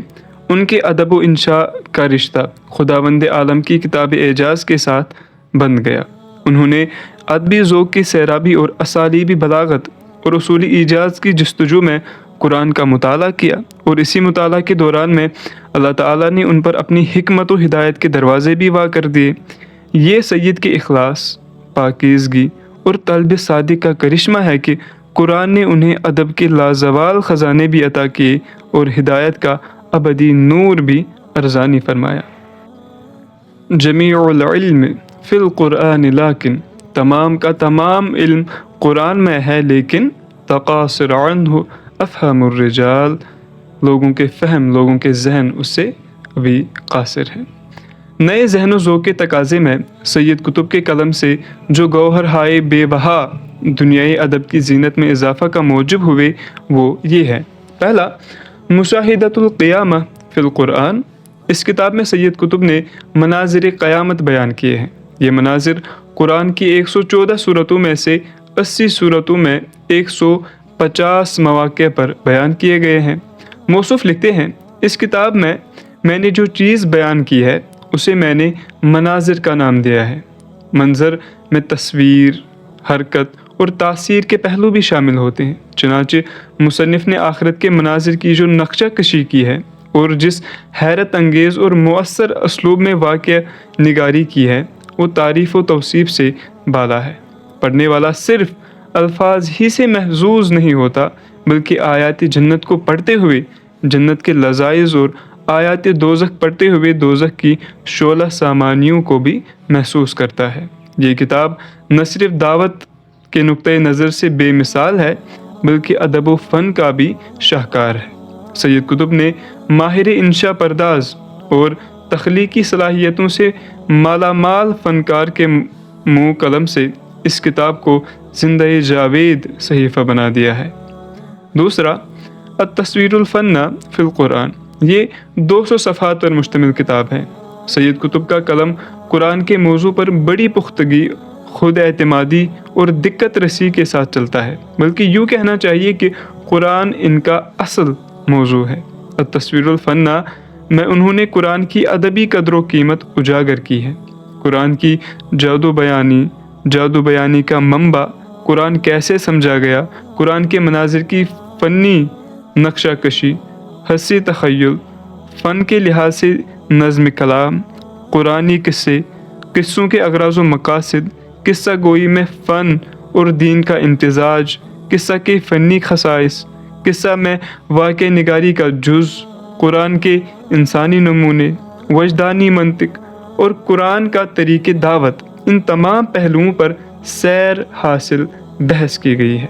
S1: ان کے ادب و انشاء کا رشتہ خداوند عالم کی کتاب اعجاز کے ساتھ بند گیا۔ انہوں نے ادبی ذوق کی سیرابی اور اسالیبی بلاغت اور اصولی ایجاز کی جستجو میں قرآن کا مطالعہ کیا، اور اسی مطالعہ کے دوران میں اللہ تعالیٰ نے ان پر اپنی حکمت و ہدایت کے دروازے بھی وا کر دیے۔ یہ سید کے اخلاص، پاکیزگی اور طلب صادق کا کرشمہ ہے کہ قرآن نے انہیں ادب کے لازوال خزانے بھی عطا کیے اور ہدایت کا ابدی نور بھی ارزانی فرمایا۔ جمیع العلم فی القرآن لیکن، تمام کا تمام علم قرآن میں ہے، لیکن تقاصر عنہ افہم الرجال، لوگوں کے فہم، لوگوں کے ذہن اس سے ابھی قاصر ہیں۔ نئے ذہن و ذوق کے تقاضے میں سید قطب کے قلم سے جو گوہر ہائے بے بہا دنیائی ادب کی زینت میں اضافہ کا موجب ہوئے، وہ یہ ہے: پہلا، مشاہدۃ القیامہ فی القرآن۔ اس کتاب میں سید قطب نے مناظر قیامت بیان کیے ہیں۔ یہ مناظر قرآن کی 114 سورتوں میں سے 80 سورتوں میں 150 مواقع پر بیان کیے گئے ہیں۔ موصوف لکھتے ہیں، اس کتاب میں نے جو چیز بیان کی ہے اسے میں نے مناظر کا نام دیا ہے۔ منظر میں تصویر، حرکت اور تاثیر کے پہلو بھی شامل ہوتے ہیں۔ چنانچہ مصنف نے آخرت کے مناظر کی جو نقشہ کشی کی ہے اور جس حیرت انگیز اور مؤثر اسلوب میں واقعہ نگاری کی ہے وہ تعریف و توصیف سے بالا ہے۔ پڑھنے والا صرف الفاظ ہی سے محظوظ نہیں ہوتا بلکہ آیات جنت کو پڑھتے ہوئے جنت کے لذائذ اور آیات دوزخ پڑھتے ہوئے دوزخ کی شعلہ سامانیوں کو بھی محسوس کرتا ہے۔ یہ کتاب نہ صرف دعوت کے نقطۂ نظر سے بے مثال ہے بلکہ ادب و فن کا بھی شاہکار ہے۔ سید قطب نے ماہر انشا پرداز اور تخلیقی صلاحیتوں سے مالا مال فنکار کے منہ قلم سے اس کتاب کو زندہ جاوید صحیفہ بنا دیا ہے۔ دوسرا، التصویر الفن فی القرآن، یہ 200 صفحات پر مشتمل کتاب ہے۔ سید قطب کا قلم قرآن کے موضوع پر بڑی پختگی، خود اعتمادی اور دقت رسی کے ساتھ چلتا ہے، بلکہ یوں کہنا چاہیے کہ قرآن ان کا اصل موضوع ہے۔ التصویر الفن میں انہوں نے قرآن کی ادبی قدر و قیمت اجاگر کی ہے۔ قرآن کی جادو بیانی کا منبع، قرآن کیسے سمجھا گیا، قرآن کے مناظر کی فنی نقشہ کشی، حسی تخیل، فن کے لحاظ سے نظم کلام، قرآنی قصوں کے اغراض و مقاصد، قصہ گوئی میں فن اور دین کا امتزاج، قصہ کے فنی خصائص، قصہ میں واقع نگاری کا جز، قرآن کے انسانی نمونے، وجدانی منطق اور قرآن کا طریق دعوت، ان تمام پہلوؤں پر سیر حاصل بحث کی گئی ہے۔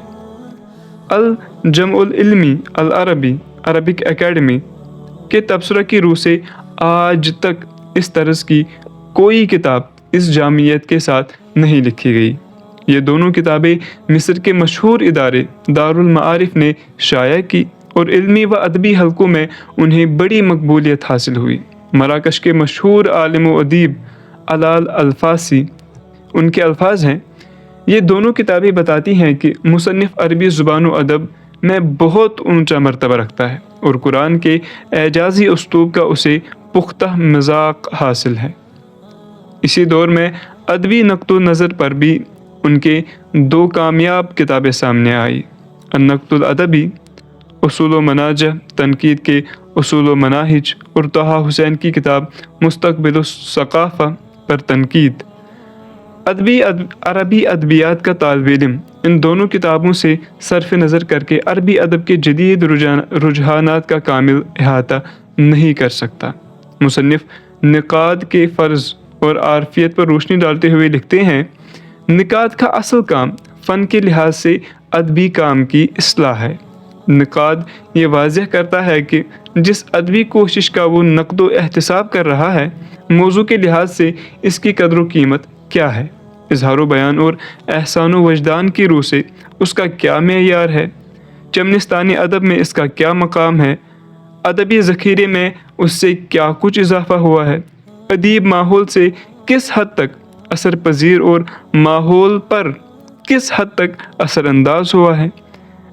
S1: الجمع العلمی العربی عربک اکیڈمی کے تبصرہ کی روح سے آج تک اس طرز کی کوئی کتاب اس جامعیت کے ساتھ نہیں لکھی گئی۔ یہ دونوں کتابیں مصر کے مشہور ادارے دارالمعارف نے شائع کی اور علمی و ادبی حلقوں میں انہیں بڑی مقبولیت حاصل ہوئی۔ مراکش کے مشہور عالم و ادیب علال الفاسی، ان کے الفاظ ہیں، یہ دونوں کتابیں بتاتی ہیں کہ مصنف عربی زبان و ادب میں بہت اونچا مرتبہ رکھتا ہے اور قرآن کے اعجازی اسلوب کا اسے پختہ مذاق حاصل ہے۔ اسی دور میں ادبی نقد و نظر پر بھی ان کے 2 کامیاب کتابیں سامنے آئی۔ النقد الادبی، اصول و مناجہ، تنقید کے اصول و مناہج، اور طٰہٰ حسین کی کتاب مستقبل الثقافہ پر تنقید۔ عربی ادبیات کا طالب علم ان دونوں کتابوں سے صرف نظر کر کے عربی ادب کے جدید رجحانات کا کامل احاطہ نہیں کر سکتا۔ مصنف نقاد کے فرض اور عارفیت پر روشنی ڈالتے ہوئے لکھتے ہیں، نقاد کا اصل کام فن کے لحاظ سے ادبی کام کی اصلاح ہے۔ نقاد یہ واضح کرتا ہے کہ جس ادبی کوشش کا وہ نقد و احتساب کر رہا ہے، موضوع کے لحاظ سے اس کی قدر و قیمت کیا ہے، اظہار و بیان اور احسان و وجدان کی روح سے اس کا کیا معیار ہے، چمنستانی ادب میں اس کا کیا مقام ہے، ادبی ذخیرے میں اس سے کیا کچھ اضافہ ہوا ہے، ادیب ماحول سے کس حد تک اثر پذیر اور ماحول پر کس حد تک اثر انداز ہوا ہے،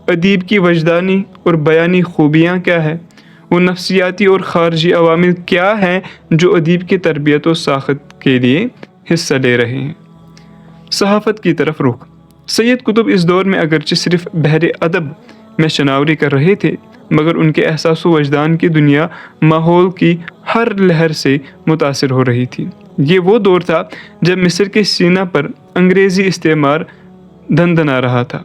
S1: ادیب کی وجدانی اور بیانی خوبیاں کیا ہے، وہ نفسیاتی اور خارجی عوامل کیا ہیں جو ادیب کی تربیت و ساخت کے لیے حصہ لے رہے ہیں۔ صحافت کی طرف رخ۔ سید قطب اس دور میں اگرچہ صرف بحر ادب میں شناوری کر رہے تھے مگر ان کے احساس و وجدان کی دنیا ماحول کی ہر لہر سے متاثر ہو رہی تھی۔ یہ وہ دور تھا جب مصر کے سینہ پر انگریزی استعمار دھندنا رہا تھا۔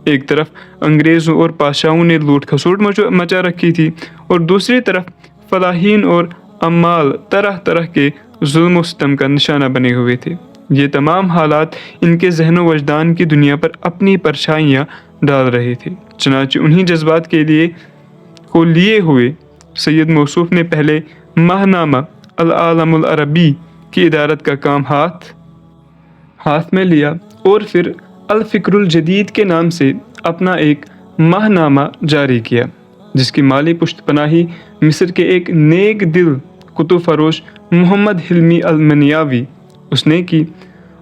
S1: ایک طرف انگریزوں اور پادشاہوں نے لوٹ کھسوٹ مچا رکھی تھی اور دوسری طرف فلاحین اور عمال طرح طرح کے ظلم و ستم کا نشانہ بنے ہوئے تھے۔ یہ تمام حالات ان کے ذہن و وجدان کی دنیا پر اپنی پرچھائیاں ڈال رہے تھے۔ چنانچہ انہی جذبات کے لیے ہوئے سید موصوف نے پہلے ماہنامہ العالم العربی کی ادارت کا کام ہاتھ میں لیا اور پھر الفکر الجدید کے نام سے اپنا ایک ماہنامہ جاری کیا، جس کی مالی پشت پناہی مصر کے ایک نیک دل کتب فروش محمد حلمی المنیاوی اس نے کی۔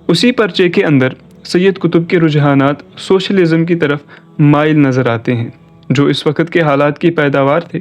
S1: اسی پرچے کے اندر سید قطب کے رجحانات سوشلزم کی طرف مائل نظر آتے ہیں، جو اس وقت کے حالات کی پیداوار تھے۔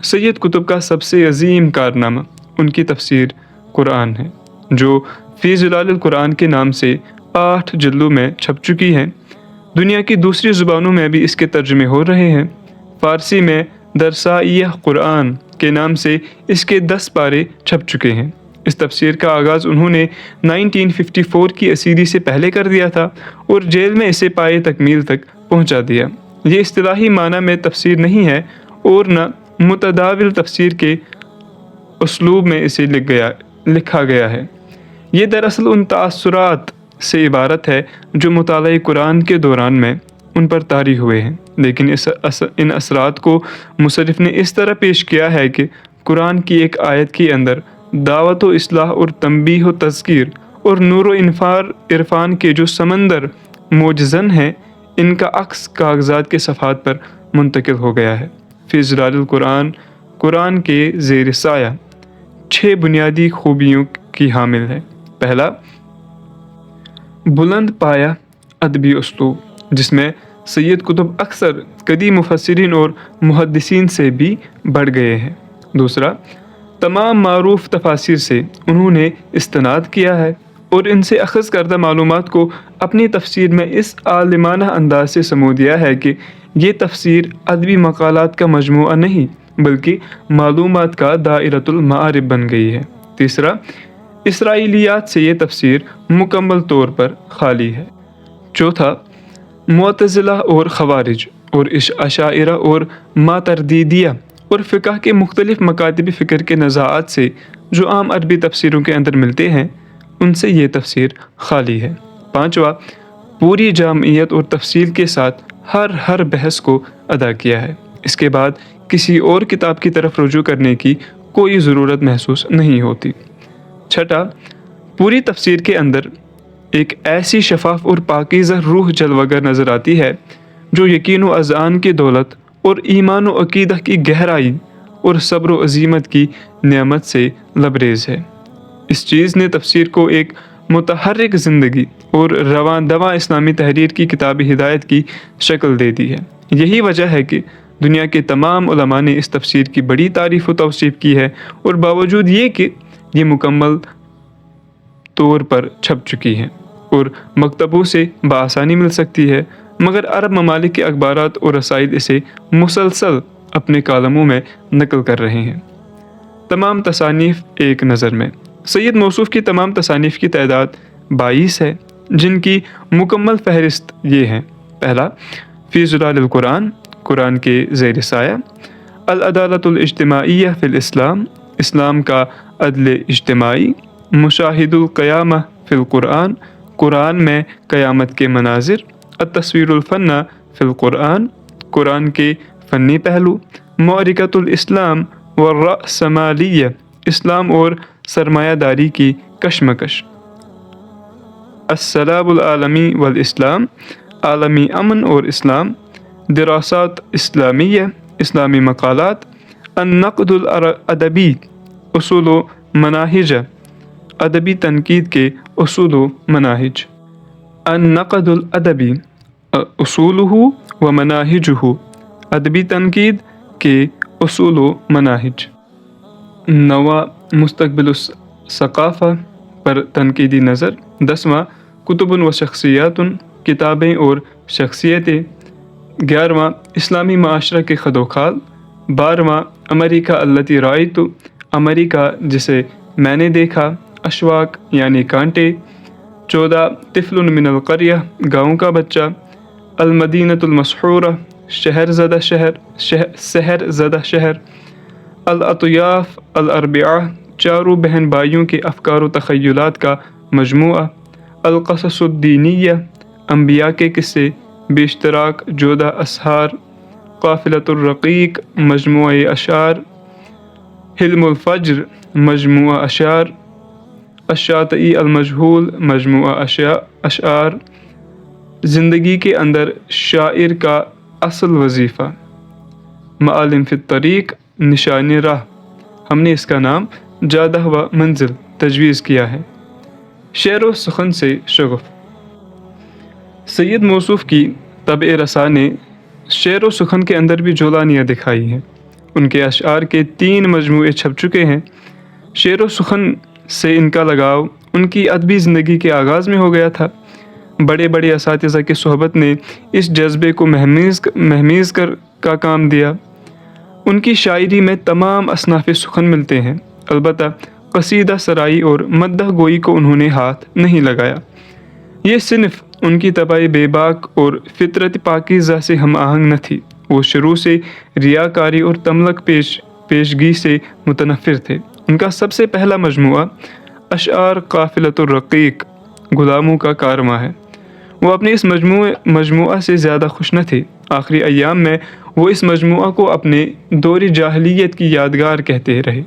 S1: سید قطب کا سب سے عظیم کارنامہ ان کی تفسیر قرآن ہے، جو فی ظلال القرآن کے نام سے 8 جلدوں میں چھپ چکی ہے۔ دنیا کی دوسری زبانوں میں بھی اس کے ترجمے ہو رہے ہیں۔ فارسی میں درسائیہ قرآن کے نام سے اس کے 10 پارے چھپ چکے ہیں۔ اس تفسیر کا آغاز انہوں نے 1954 کی اسیری سے پہلے کر دیا تھا اور جیل میں اسے پائے تکمیل تک پہنچا دیا۔ یہ اصطلاحی معنی میں تفسیر نہیں ہے اور نہ متداول تفسیر کے اسلوب میں اسے لکھا گیا ہے۔ یہ دراصل ان تاثرات سے عبارت ہے جو مطالعہ قرآن کے دوران میں ان پر طاری ہوئے ہیں، لیکن ان اثرات کو مصنف نے اس طرح پیش کیا ہے کہ قرآن کی ایک آیت کے اندر دعوت و اصلاح اور تنبیہ و تذکیر اور نور و عرفان کے جو سمندر موجزن ہیں، ان کا عکس کاغذات کے صفحات پر منتقل ہو گیا ہے۔ فی ظلال القرآن قرآن کے زیر سایہ 6 بنیادی خوبیوں کی حامل ہے۔ پہلا، بلند پایہ ادبی اسلوب، جس میں سید قطب اکثر قدیم مفسرین اور محدثین سے بھی بڑھ گئے ہیں۔ دوسرا، تمام معروف تفاسیر سے انہوں نے استناد کیا ہے اور ان سے اخذ کردہ معلومات کو اپنی تفسیر میں اس عالمانہ انداز سے سمو دیا ہے کہ یہ تفسیر ادبی مقالات کا مجموعہ نہیں بلکہ معلومات کا دائرۃ المعارف بن گئی ہے۔ تیسرا، اسرائیلیات سے یہ تفسیر مکمل طور پر خالی ہے۔ چوتھا، معتزلہ اور خوارج اور اشاعرہ اور ماتریدیہ اور فقہ کے مختلف مکاتب فکر کے نزاعات سے جو عام عربی تفسیروں کے اندر ملتے ہیں، ان سے یہ تفسیر خالی ہے۔ پانچواں، پوری جامعیت اور تفصیل کے ساتھ ہر بحث کو ادا کیا ہے۔ اس کے بعد کسی اور کتاب کی طرف رجوع کرنے کی کوئی ضرورت محسوس نہیں ہوتی۔ چھٹا، پوری تفسیر کے اندر ایک ایسی شفاف اور پاکیزہ روح جلوگر نظر آتی ہے جو یقین و اذعان کی دولت اور ایمان و عقیدہ کی گہرائی اور صبر و عزیمت کی نعمت سے لبریز ہے۔ اس چیز نے تفسیر کو ایک متحرک زندگی اور رواں دواں اسلامی تحریر کی کتاب ہدایت کی شکل دے دی ہے۔ یہی وجہ ہے کہ دنیا کے تمام علماء نے اس تفسیر کی بڑی تعریف و توصیف کی ہے، اور باوجود یہ کہ یہ مکمل طور پر چھپ چکی ہیں اور مکتبوں سے بآسانی مل سکتی ہے، مگر عرب ممالک کے اخبارات اور رسائل اسے مسلسل اپنے کالموں میں نقل کر رہے ہیں۔ تمام تصانیف ایک نظر میں۔ سید موصوف کی تمام تصانیف کی تعداد 22 ہے، جن کی مکمل فہرست یہ ہیں۔ پہلا، فی ظلال القرآن قرآن کے زیر سایہ، العدالۃ الاجتماعیہ فی الاسلام اسلام کا عدل اجتماعی، مشاہد القیامہ فی القرآن قرآن میں قیامت کے مناظر، التصویر الفنہ فی القرآن قرآن کے فنی پہلو، معرکۃ الاسلام والرأسمالیہ اسلام اور سرمایہ داری کی کشمکش، السلام العالمی والاسلام عالمی امن اور اسلام، دراسات اسلامیہ اسلامی مقالات، النقد الادبی اصول و مناہج ادبی تنقید کے اصول و مناہج، النقد الادبی اصولہ و مناہجہ ادبی تنقید کے اصول و مناہج، نواں مستقبل الثقافہ پر تنقیدی نظر، 10واں کتب و شخصیات کتابیں اور شخصیتیں، 11واں اسلامی معاشرہ کے خد و خال، 12واں امریکہ التی رأیت امریکہ جسے میں نے دیکھا، اشواق یعنی کانٹے، 14 طفل من القریہ گاؤں کا بچہ، المدینۃ المسحورہ شہر زدہ شہر، الاطیاف الاربعہ چاروں بہن بھائیوں کے افکار و تخیلات کا مجموعہ، القصص الدینیہ انبیاء کے قصے باشتراک جودہ اسحار، قافلۃ الرقیق مجموعہ اشعار، حلم الفجر مجموعہ اشعار، الشاطئی المجہول مجموعہ اشعار، زندگی کے اندر شاعر کا اصل وظیفہ، معالم فی الطریق نشان راہ، ہم نے اس کا نام جادہ و منزل تجویز کیا ہے، شعر و سخن سے شغف۔ سید موصوف کی طبع رسا نے شعر و سخن کے اندر بھی جولانیاں دکھائی ہیں ان کے اشعار کے 3 مجموعے چھپ چکے ہیں۔ شعر و سخن سے ان کا لگاؤ ان کی ادبی زندگی کے آغاز میں ہو گیا تھا۔ بڑے بڑے اساتذہ کی صحبت نے اس جذبے کو مہمیز کا کام دیا۔ ان کی شاعری میں تمام اصناف سخن ملتے ہیں، البتہ قصیدہ سرائی اور مدح گوئی کو انہوں نے ہاتھ نہیں لگایا۔ یہ صنف ان کی طبع بے باک اور فطرت پاکیزہ سے ہم آہنگ نہ تھی۔ وہ شروع سے ریاکاری اور تملک پیشگی سے متنفر تھے۔ ان کا سب سے پہلا مجموعہ اشعار قافلۃ الرقیق غلاموں کا کارواں ہے۔ وہ اپنے اس مجموعہ سے زیادہ خوش نہ تھے۔ آخری ایام میں وہ اس مجموعہ کو اپنے دور جاہلیت کی یادگار کہتے رہے۔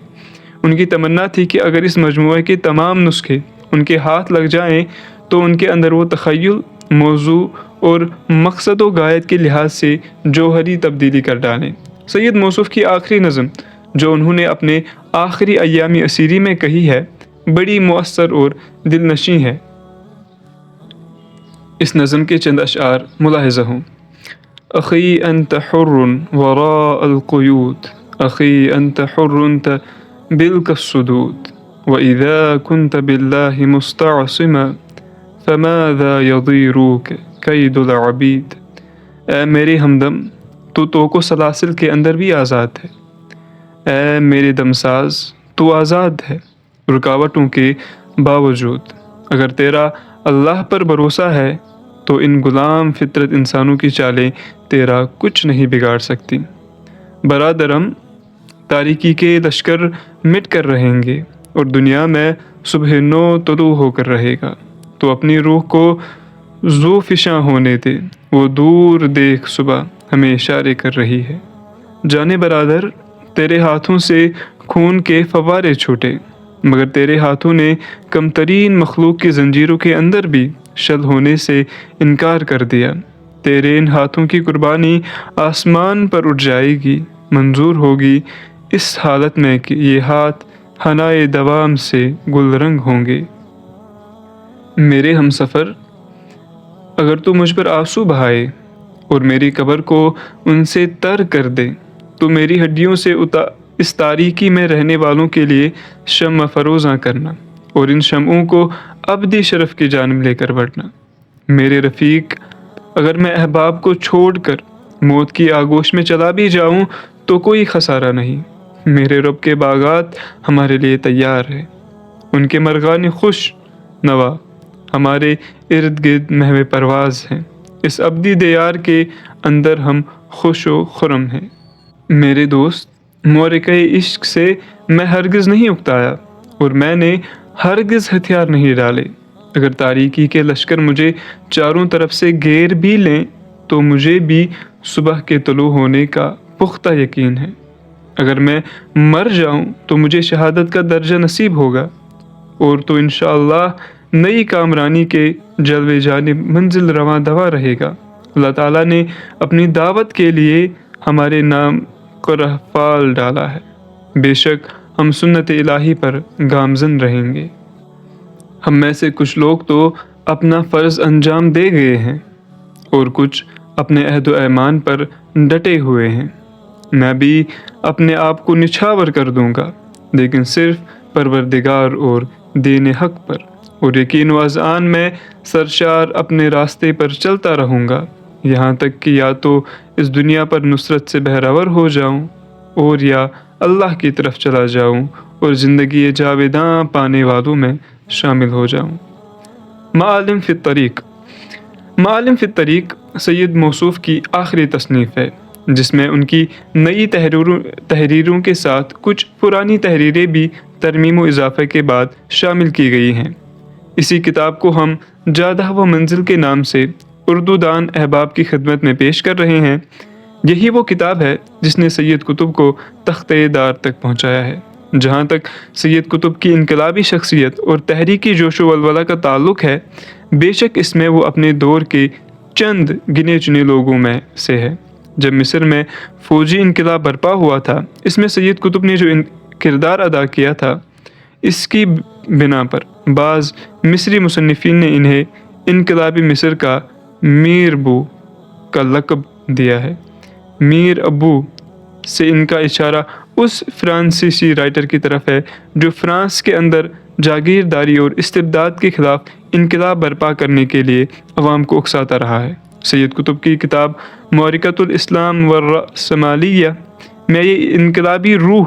S1: ان کی تمنا تھی کہ اگر اس مجموعے کے تمام نسخے ان کے ہاتھ لگ جائیں تو ان کے اندر وہ تخیل، موضوع اور مقصد و غایت کے لحاظ سے جوہری تبدیلی کر ڈالیں۔ سید موصوف کی آخری نظم جو انہوں نے اپنے آخری ایام اسیری میں کہی ہے، بڑی مؤثر اور دل نشیں ہے۔ اس نظم کے چند اشعار ملاحظہ ہوں۔ اخی انت حر وراء القیود، اخی انت حر تبلک الصدود، واذا كنت بالله مستعصما فماذا يضيرك كيد العبید۔ اے میرے ہمدم، تو توق و سلاسل کے اندر بھی آزاد ہے۔ اے میرے دمساز، تو آزاد ہے رکاوٹوں کے باوجود۔ اگر تیرا اللہ پر بھروسہ ہے تو ان غلام فطرت انسانوں کی چالیں تیرا کچھ نہیں بگاڑ سکتی۔ برادرم، تاریکی کے لشکر مٹ کر رہیں گے اور دنیا میں صبح نو طلوع ہو کر رہے گا۔ تو اپنی روح کو ذو فشاں ہونے دے، وہ دور دیکھ صبح ہمیں اشارے کر رہی ہے۔ جانے برادر، تیرے ہاتھوں سے خون کے فوارے چھوٹے، مگر تیرے ہاتھوں نے کم ترین مخلوق کی زنجیروں کے اندر بھی شل ہونے سے انکار کر دیا۔ تیرے ان ہاتھوں کی قربانی آسمان پر اٹھ جائے گی، منظور ہوگی اس حالت میں کہ یہ ہاتھ حنائے دوام سے گل رنگ ہوں گے۔ میرے ہمسفر، اگر تو مجھ پر آنسو بہائے اور میری قبر کو ان سے تر کر دے تو میری ہڈیوں سے اس تاریکی میں رہنے والوں کے لیے شمع فروزاں کرنا اور ان شمعوں کو ابدی شرف کی جانب لے کر بڑھنا۔ میرے رفیق، اگر میں احباب کو چھوڑ کر موت کی آغوش میں چلا بھی جاؤں تو کوئی خسارہ نہیں۔ میرے رب کے باغات ہمارے لیے تیار ہے، ان کے مرغان خوش نوا ہمارے ارد گرد محو پرواز ہیں۔ اس ابدی دیار کے اندر ہم خوش و خرم ہیں۔ میرے دوست، مورکہ عشق سے میں ہرگز نہیں اکتایا اور میں نے ہرگز ہتھیار نہیں ڈالے۔ اگر تاریکی کے لشکر مجھے چاروں طرف سے گھیر بھی لیں تو مجھے بھی صبح کے طلوع ہونے کا پختہ یقین ہے۔ اگر میں مر جاؤں تو مجھے شہادت کا درجہ نصیب ہوگا اور تو انشاءاللہ نئی کامرانی کے جلوے جانب منزل رواں دوا رہے گا۔ اللہ تعالیٰ نے اپنی دعوت کے لیے ہمارے نام کو رہفال ڈالا ہے۔ بے شک ہم سنت الہی پر گامزن رہیں گے۔ ہم میں سے کچھ لوگ تو اپنا فرض انجام دے گئے ہیں اور کچھ اپنے عہد و ایمان پر ڈٹے ہوئے ہیں۔ میں بھی اپنے آپ کو نچھاور کر دوں گا، لیکن صرف پروردگار اور دین حق پر، اور یقین و اذعان میں سرشار اپنے راستے پر چلتا رہوں گا، یہاں تک کہ یا تو اس دنیا پر نصرت سے بہرور ہو جاؤں اور یا اللہ کی طرف چلا جاؤں اور زندگی جاویداں پانے والوں میں شامل ہو جاؤں۔ معالم فی الطریق۔ معالم فی الطریق سید موصوف کی آخری تصنیف ہے، جس میں ان کی نئی تحریروں کے ساتھ کچھ پرانی تحریریں بھی ترمیم و اضافے کے بعد شامل کی گئی ہیں۔ اسی کتاب کو ہم جادہ و منزل کے نام سے اردو دان احباب کی خدمت میں پیش کر رہے ہیں۔ یہی وہ کتاب ہے جس نے سید قطب کو تختِ دار تک پہنچایا ہے۔ جہاں تک سید قطب کی انقلابی شخصیت اور تحریکی جوش و ولولہ کا تعلق ہے، بے شک اس میں وہ اپنے دور کے چند گنے چنے لوگوں میں سے ہے۔ جب مصر میں فوجی انقلاب برپا ہوا تھا، اس میں سید قطب نے جو کردار ادا کیا تھا، اس کی بنا پر بعض مصری مصنفین نے انہیں انقلابی مصر کا میر ابو کا لقب دیا ہے۔ میر ابو سے ان کا اشارہ اس فرانسیسی رائٹر کی طرف ہے جو فرانس کے اندر جاگیرداری اور استبداد کے خلاف انقلاب برپا کرنے کے لیے عوام کو اکساتا رہا ہے۔ سید قطب کی کتاب معرکۃ الاسلام والرأسمالیہ میں یہ انقلابی روح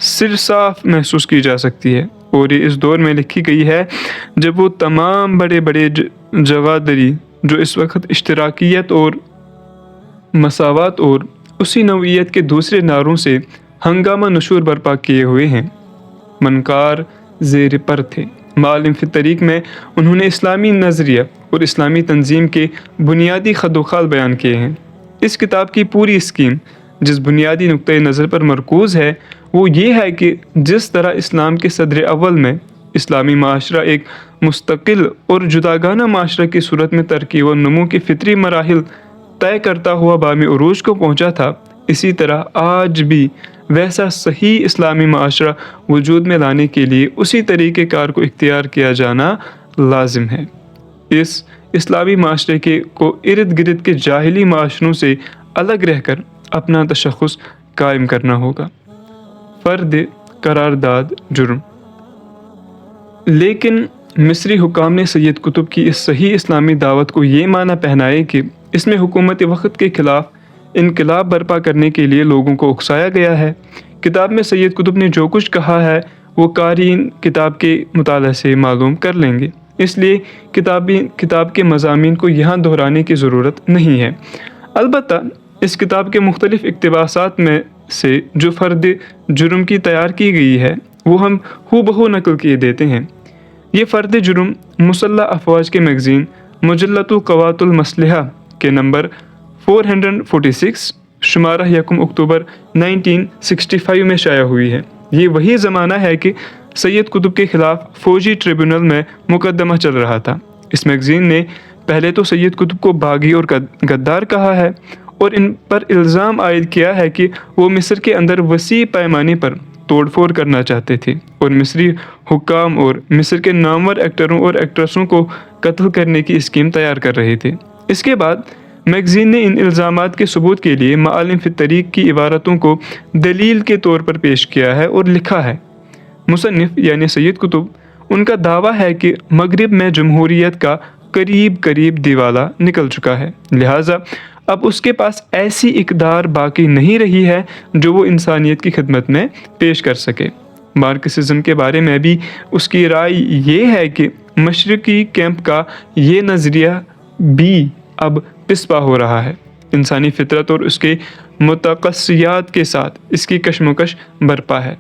S1: صرصاف محسوس کی جا سکتی ہے، اور یہ اس دور میں لکھی گئی ہے جب وہ تمام بڑے بڑے جوادری جو اس وقت اشتراکیت اور مساوات اور اسی نوعیت کے دوسرے نعروں سے ہنگامہ نشور برپا کیے ہوئے ہیں، منقار زیر پر تھے۔ معالم فی الطریق میں انہوں نے اسلامی نظریہ اور اسلامی تنظیم کے بنیادی خد و خال بیان کیے ہیں۔ اس کتاب کی پوری اسکیم جس بنیادی نقطۂ نظر پر مرکوز ہے وہ یہ ہے کہ جس طرح اسلام کے صدر اول میں اسلامی معاشرہ ایک مستقل اور جداگانہ معاشرہ کی صورت میں ترقی و نمو کے فطری مراحل طے کرتا ہوا بام عروج کو پہنچا تھا، اسی طرح آج بھی ویسا صحیح اسلامی معاشرہ وجود میں لانے کے لیے اسی طریقہ کار کو اختیار کیا جانا لازم ہے۔ اس اسلامی معاشرے کو ارد گرد کے جاہلی معاشروں سے الگ رہ کر اپنا تشخص قائم کرنا ہوگا۔ فرد قرارداد جرم۔ لیکن مصری حکام نے سید قطب کی اس صحیح اسلامی دعوت کو یہ معنی پہنائے کہ اس میں حکومت وقت کے خلاف انقلاب برپا کرنے کے لیے لوگوں کو اکسایا گیا ہے۔ کتاب میں سید قطب نے جو کچھ کہا ہے وہ قارئین کتاب کے مطالعے سے معلوم کر لیں گے، اس لیے کتاب کے مضامین کو یہاں دہرانے کی ضرورت نہیں ہے۔ البتہ اس کتاب کے مختلف اقتباسات میں سے جو فرد جرم کی تیار کی گئی ہے وہ ہم ہو بہو نقل کیے دیتے ہیں۔ یہ فرد جرم مسلح افواج کے میگزین مجلۃ القوات المسلحہ کے نمبر 446 شمارہ 1 اکتوبر 1965 میں شائع ہوئی ہے۔ یہ وہی زمانہ ہے کہ سید قطب کے خلاف فوجی ٹریبونل میں مقدمہ چل رہا تھا۔ اس میگزین نے پہلے تو سید قطب کو باغی اور غدار کہا ہے اور ان پر الزام عائد کیا ہے کہ وہ مصر کے اندر وسیع پیمانے پر توڑ پھوڑ کرنا چاہتے تھے اور مصری حکام اور مصر کے نامور ایکٹروں اور ایکٹریسوں کو قتل کرنے کی اسکیم تیار کر رہے تھے۔ اس کے بعد میگزین نے ان الزامات کے ثبوت کے لیے معالم فی الطریق کی عبارتوں کو دلیل کے طور پر پیش کیا ہے اور لکھا ہے۔ مصنف یعنی سید قطب ان کا دعویٰ ہے کہ مغرب میں جمہوریت کا قریب دیوالا نکل چکا ہے، لہٰذا اب اس کے پاس ایسی اقدار باقی نہیں رہی ہے جو وہ انسانیت کی خدمت میں پیش کر سکے۔ مارکسزم کے بارے میں بھی اس کی رائے یہ ہے کہ مشرقی کیمپ کا یہ نظریہ بھی اب پسپا ہو رہا ہے، انسانی فطرت اور اس کے متقصیات کے ساتھ اس کی کشمکش برپا ہے۔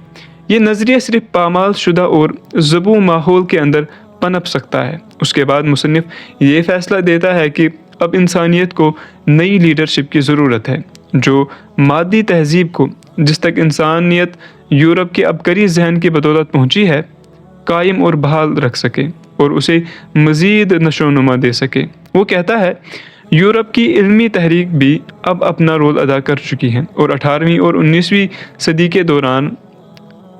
S1: یہ نظریہ صرف پامال شدہ اور ذبح ماحول کے اندر پنپ سکتا ہے۔ اس کے بعد مصنف یہ فیصلہ دیتا ہے کہ اب انسانیت کو نئی لیڈرشپ کی ضرورت ہے جو مادی تہذیب کو جس تک انسانیت یورپ کے عبقری ذہن کی بدولت پہنچی ہے قائم اور بحال رکھ سکے اور اسے مزید نشو و نما دے سکے۔ وہ کہتا ہے یورپ کی علمی تحریک بھی اب اپنا رول ادا کر چکی ہے اور 18ویں اور 19ویں صدی کے دوران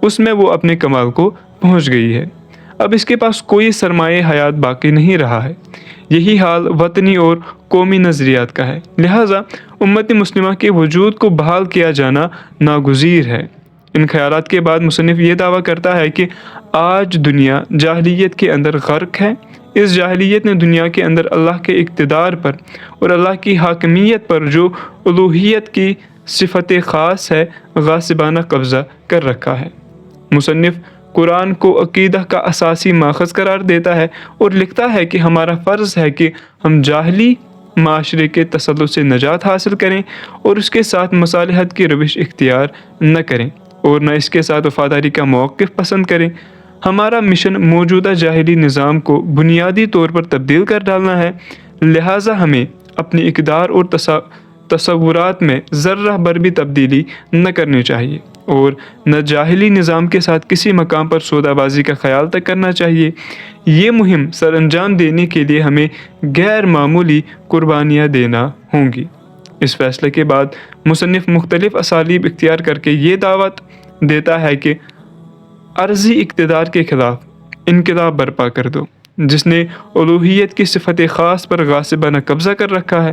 S1: اس میں وہ اپنے کمال کو پہنچ گئی ہے۔ اب اس کے پاس کوئی سرمایہ حیات باقی نہیں رہا ہے۔ یہی حال وطنی اور قومی نظریات کا ہے، لہٰذا امت مسلمہ کے وجود کو بحال کیا جانا ناگزیر ہے۔ ان خیالات کے بعد مصنف یہ دعویٰ کرتا ہے کہ آج دنیا جاہلیت کے اندر غرق ہے۔ اس جاہلیت نے دنیا کے اندر اللہ کے اقتدار پر اور اللہ کی حاکمیت پر جو الوہیت کی صفت خاص ہے غاصبانہ قبضہ کر رکھا ہے۔ مصنف قرآن کو عقیدہ کا اساسی ماخذ قرار دیتا ہے اور لکھتا ہے کہ ہمارا فرض ہے کہ ہم جاہلی معاشرے کے تسلط سے نجات حاصل کریں اور اس کے ساتھ مصالحت کی روش اختیار نہ کریں اور نہ اس کے ساتھ وفاداری کا موقف پسند کریں۔ ہمارا مشن موجودہ جاہلی نظام کو بنیادی طور پر تبدیل کر ڈالنا ہے، لہٰذا ہمیں اپنی اقدار اور تصورات میں ذرہ بر بھی تبدیلی نہ کرنی چاہیے اور نہ جاہلی نظام کے ساتھ کسی مقام پر سودا بازی کا خیال تک کرنا چاہیے۔ یہ مہم سر انجام دینے کے لیے ہمیں غیر معمولی قربانیاں دینا ہوں گی۔ اس فیصلے کے بعد مصنف مختلف اسالیب اختیار کر کے یہ دعوت دیتا ہے کہ عرضی اقتدار کے خلاف انقلاب برپا کر دو جس نے الوہیت کی صفت خاص پر غاصبانہ قبضہ کر رکھا ہے۔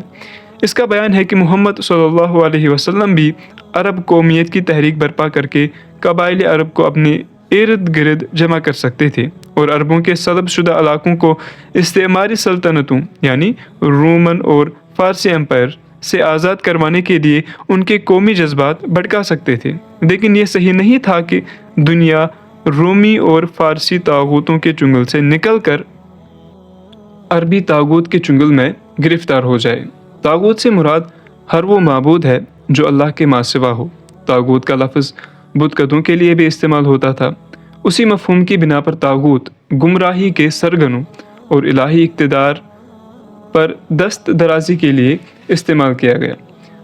S1: اس کا بیان ہے کہ محمد صلی اللہ علیہ وسلم بھی عرب قومیت کی تحریک برپا کر کے قبائل عرب کو اپنے ارد گرد جمع کر سکتے تھے اور عربوں کے سلب شدہ علاقوں کو استعماری سلطنتوں یعنی رومن اور فارسی امپائر سے آزاد کروانے کے لیے ان کے قومی جذبات بھڑکا سکتے تھے۔ لیکن یہ صحیح نہیں تھا کہ دنیا رومی اور فارسی طاغوتوں کے چنگل سے نکل کر عربی طاغوت کے چنگل میں گرفتار ہو جائے۔ طاغوت سے مراد ہر وہ معبود ہے جو اللہ کے ماں سوا ہو۔ طاغوت کا لفظ بت قدوں کے لیے بھی استعمال ہوتا تھا۔ اسی مفہوم کی بنا پر طاغوت گمراہی کے سرگنوں اور الہی اقتدار پر دست درازی کے لیے استعمال کیا گیا۔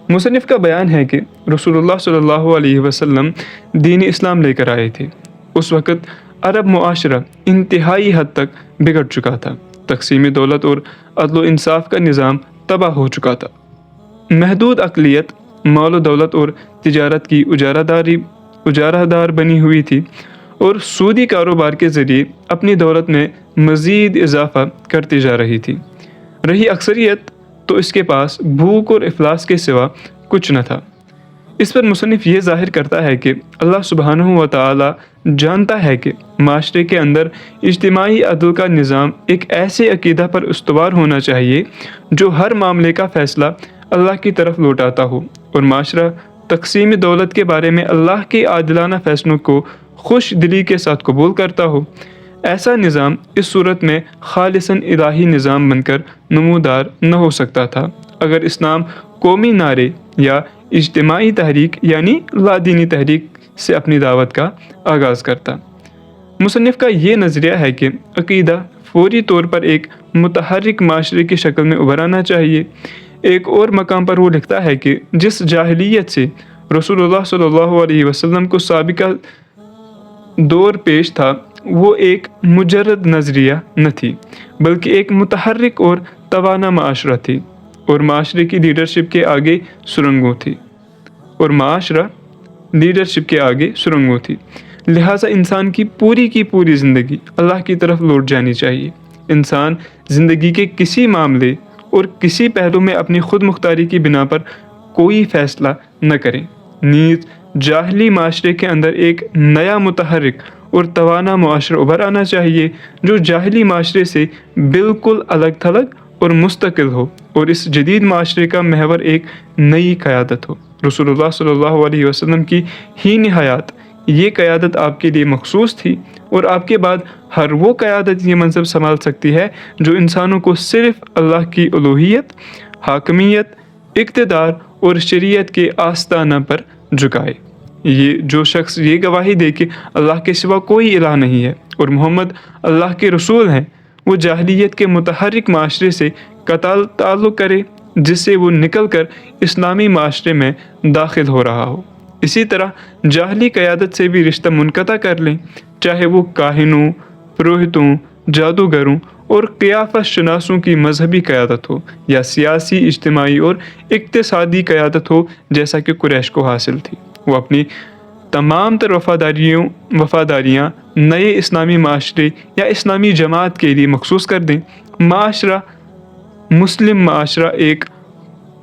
S1: مصنف کا بیان ہے کہ رسول اللہ صلی اللہ علیہ وسلم دین اسلام لے کر آئے تھے۔ اس وقت عرب معاشرہ انتہائی حد تک بگڑ چکا تھا۔ تقسیم دولت اور عدل و انصاف کا نظام تباہ ہو چکا تھا۔ محدود اقلیت مال و دولت اور تجارت کی اجارہ دار بنی ہوئی تھی اور سودی کاروبار کے ذریعے اپنی دولت میں مزید اضافہ کرتی جا رہی تھی۔ رہی اکثریت تو اس کے پاس بھوک اور افلاس کے سوا کچھ نہ تھا۔ اس پر مصنف یہ ظاہر کرتا ہے کہ اللہ سبحانہ و تعالی جانتا ہے کہ معاشرے کے اندر اجتماعی عدل کا نظام ایک ایسے عقیدہ پر استوار ہونا چاہیے جو ہر معاملے کا فیصلہ اللہ کی طرف لوٹاتا ہو اور معاشرہ تقسیم دولت کے بارے میں اللہ کے عادلانہ فیصلوں کو خوش دلی کے ساتھ قبول کرتا ہو۔ ایسا نظام اس صورت میں خالصاً الہی نظام بن کر نمودار نہ ہو سکتا تھا اگر اسلام قومی نعرے یا اجتماعی تحریک یعنی لادینی تحریک سے اپنی دعوت کا آغاز کرتا۔ مصنف کا یہ نظریہ ہے کہ عقیدہ فوری طور پر ایک متحرک معاشرے کی شکل میں ابھر آنا چاہیے۔ ایک اور مقام پر وہ لکھتا ہے کہ جس جاہلیت سے رسول اللہ صلی اللہ علیہ وسلم کو سابقہ دور پیش تھا وہ ایک مجرد نظریہ نہ تھی بلکہ ایک متحرک اور توانا معاشرہ تھی اور معاشرے کی لیڈرشپ کے آگے سرنگوں تھی۔ لہٰذا انسان کی پوری زندگی اللہ کی طرف لوٹ جانی چاہیے۔ انسان زندگی کے کسی معاملے اور کسی پہلو میں اپنی خود مختاری کی بنا پر کوئی فیصلہ نہ کرے۔ نیز جاہلی معاشرے کے اندر ایک نیا متحرک اور توانا معاشرہ ابھر آنا چاہیے جو جاہلی معاشرے سے بالکل الگ تھلگ اور مستقل ہو اور اس جدید معاشرے کا محور ایک نئی قیادت ہو۔ رسول اللہ صلی اللہ علیہ وسلم کی حین حیات یہ قیادت آپ کے لیے مخصوص تھی اور آپ کے بعد ہر وہ قیادت یہ منصب سنبھال سکتی ہے جو انسانوں کو صرف اللہ کی الوہیت، حاکمیت، اقتدار اور شریعت کے آستانہ پر جھکائے۔ جو شخص یہ گواہی دے کہ اللہ کے سوا کوئی الہ نہیں ہے اور محمد اللہ کے رسول ہیں وہ جاہلیت کے متحرک معاشرے سے قطع تعلق کرے جس سے وہ نکل کر اسلامی معاشرے میں داخل ہو رہا ہو۔ اسی طرح جاہلی قیادت سے بھی رشتہ منقطع کر لیں، چاہے وہ کاہنوں، پروہتوں، جادوگروں اور قیافہ شناسوں کی مذہبی قیادت ہو یا سیاسی، اجتماعی اور اقتصادی قیادت ہو جیسا کہ قریش کو حاصل تھی۔ وہ اپنی تمام تر وفاداریاں نئے اسلامی معاشرے یا اسلامی جماعت کے لیے مخصوص کر دیں۔ مسلم معاشرہ ایک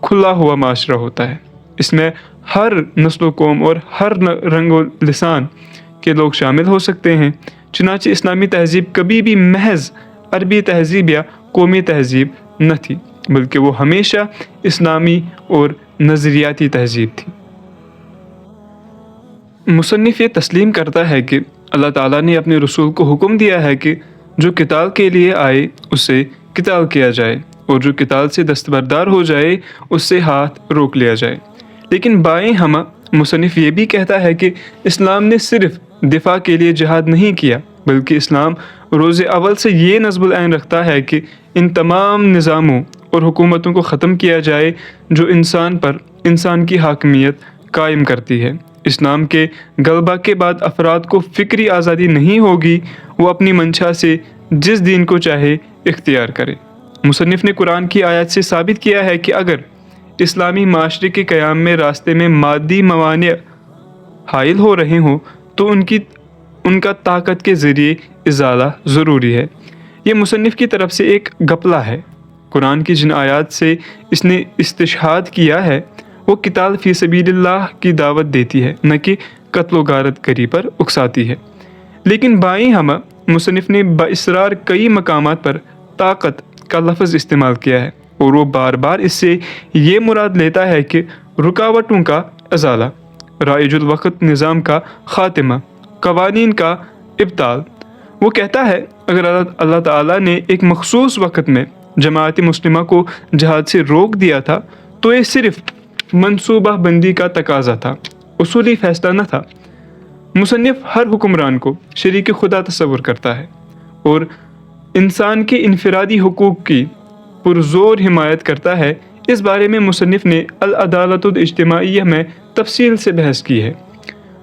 S1: کھلا ہوا معاشرہ ہوتا ہے۔ اس میں ہر نسل و قوم اور ہر رنگ و لسان کے لوگ شامل ہو سکتے ہیں۔ چنانچہ اسلامی تہذیب کبھی بھی محض عربی تہذیب یا قومی تہذیب نہ تھی بلکہ وہ ہمیشہ اسلامی اور نظریاتی تہذیب تھی۔ مصنف یہ تسلیم کرتا ہے کہ اللہ تعالیٰ نے اپنے رسول کو حکم دیا ہے کہ جو قتال کے لیے آئے اسے قتال کیا جائے اور جو قتال سے دستبردار ہو جائے اس سے ہاتھ روک لیا جائے۔ لیکن بائیں ہمہ مصنف یہ بھی کہتا ہے کہ اسلام نے صرف دفاع کے لیے جہاد نہیں کیا بلکہ اسلام روز اول سے یہ نصب العین رکھتا ہے کہ ان تمام نظاموں اور حکومتوں کو ختم کیا جائے جو انسان پر انسان کی حاکمیت قائم کرتی ہے۔ اسلام کے غلبہ کے بعد افراد کو فکری آزادی نہیں ہوگی، وہ اپنی منشا سے جس دین کو چاہے اختیار کرے۔ مصنف نے قرآن کی آیات سے ثابت کیا ہے کہ اگر اسلامی معاشرے کے قیام میں راستے میں مادی موانع حائل ہو رہے ہوں تو ان کا طاقت کے ذریعے ازالہ ضروری ہے۔ یہ مصنف کی طرف سے ایک گپلا ہے۔ قرآن کی جن آیات سے اس نے استشہاد کیا ہے وہ قتال فی سبیل اللہ کی دعوت دیتی ہے، نہ کہ قتل و غارت گری پر اکساتی ہے۔ لیکن بائیں ہمہ مصنف نے باصرار کئی مقامات پر طاقت کا لفظ استعمال کیا ہے، اور وہ بار بار اس سے یہ مراد لیتا ہے کہ رکاوٹوں کا ازالہ، رائج الوقت نظام کا خاتمہ، قوانین کا ابطال۔ وہ کہتا ہے اگر اللہ تعالیٰ نے ایک مخصوص وقت میں جماعت مسلمہ کو جہاد سے روک دیا تھا تو یہ صرف منصوبہ بندی کا تقاضا تھا، اصولی فیصلہ نہ تھا۔ مصنف ہر حکمران کو شریک خدا تصور کرتا ہے اور انسان کے انفرادی حقوق کی پرزور حمایت کرتا ہے۔ اس بارے میں مصنف نے العدالت الاجتماعیہ میں تفصیل سے بحث کی ہے۔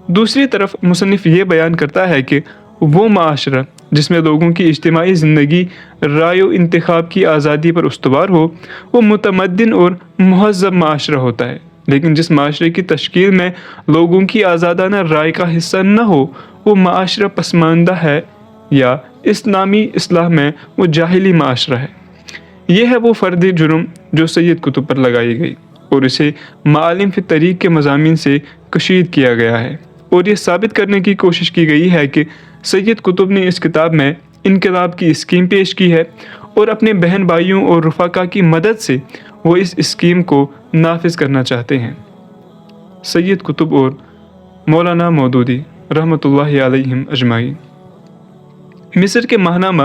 S1: دوسری طرف مصنف یہ بیان کرتا ہے کہ وہ معاشرہ جس میں لوگوں کی اجتماعی زندگی رائے و انتخاب کی آزادی پر استوار ہو وہ متمدن اور مہذب معاشرہ ہوتا ہے، لیکن جس معاشرے کی تشکیل میں لوگوں کی آزادانہ رائے کا حصہ نہ ہو وہ معاشرہ پسماندہ ہے، یا اسلامی اصطلاح میں وہ جاہلی معاشرہ ہے۔ یہ ہے وہ فرد جرم جو سید قطب پر لگائی گئی اور اسے معالم فی الطریق کے مضامین سے کشید کیا گیا ہے، اور یہ ثابت کرنے کی کوشش کی گئی ہے کہ سید قطب نے اس کتاب میں انقلاب کی اسکیم پیش کی ہے، اور اپنے بہن بھائیوں اور رفقا کی مدد سے وہ اس اسکیم کو نافذ کرنا چاہتے ہیں۔ سید قطب اور مولانا مودودی رحمۃ اللہ علیہم اجمعین۔ مصر کے ماہنامہ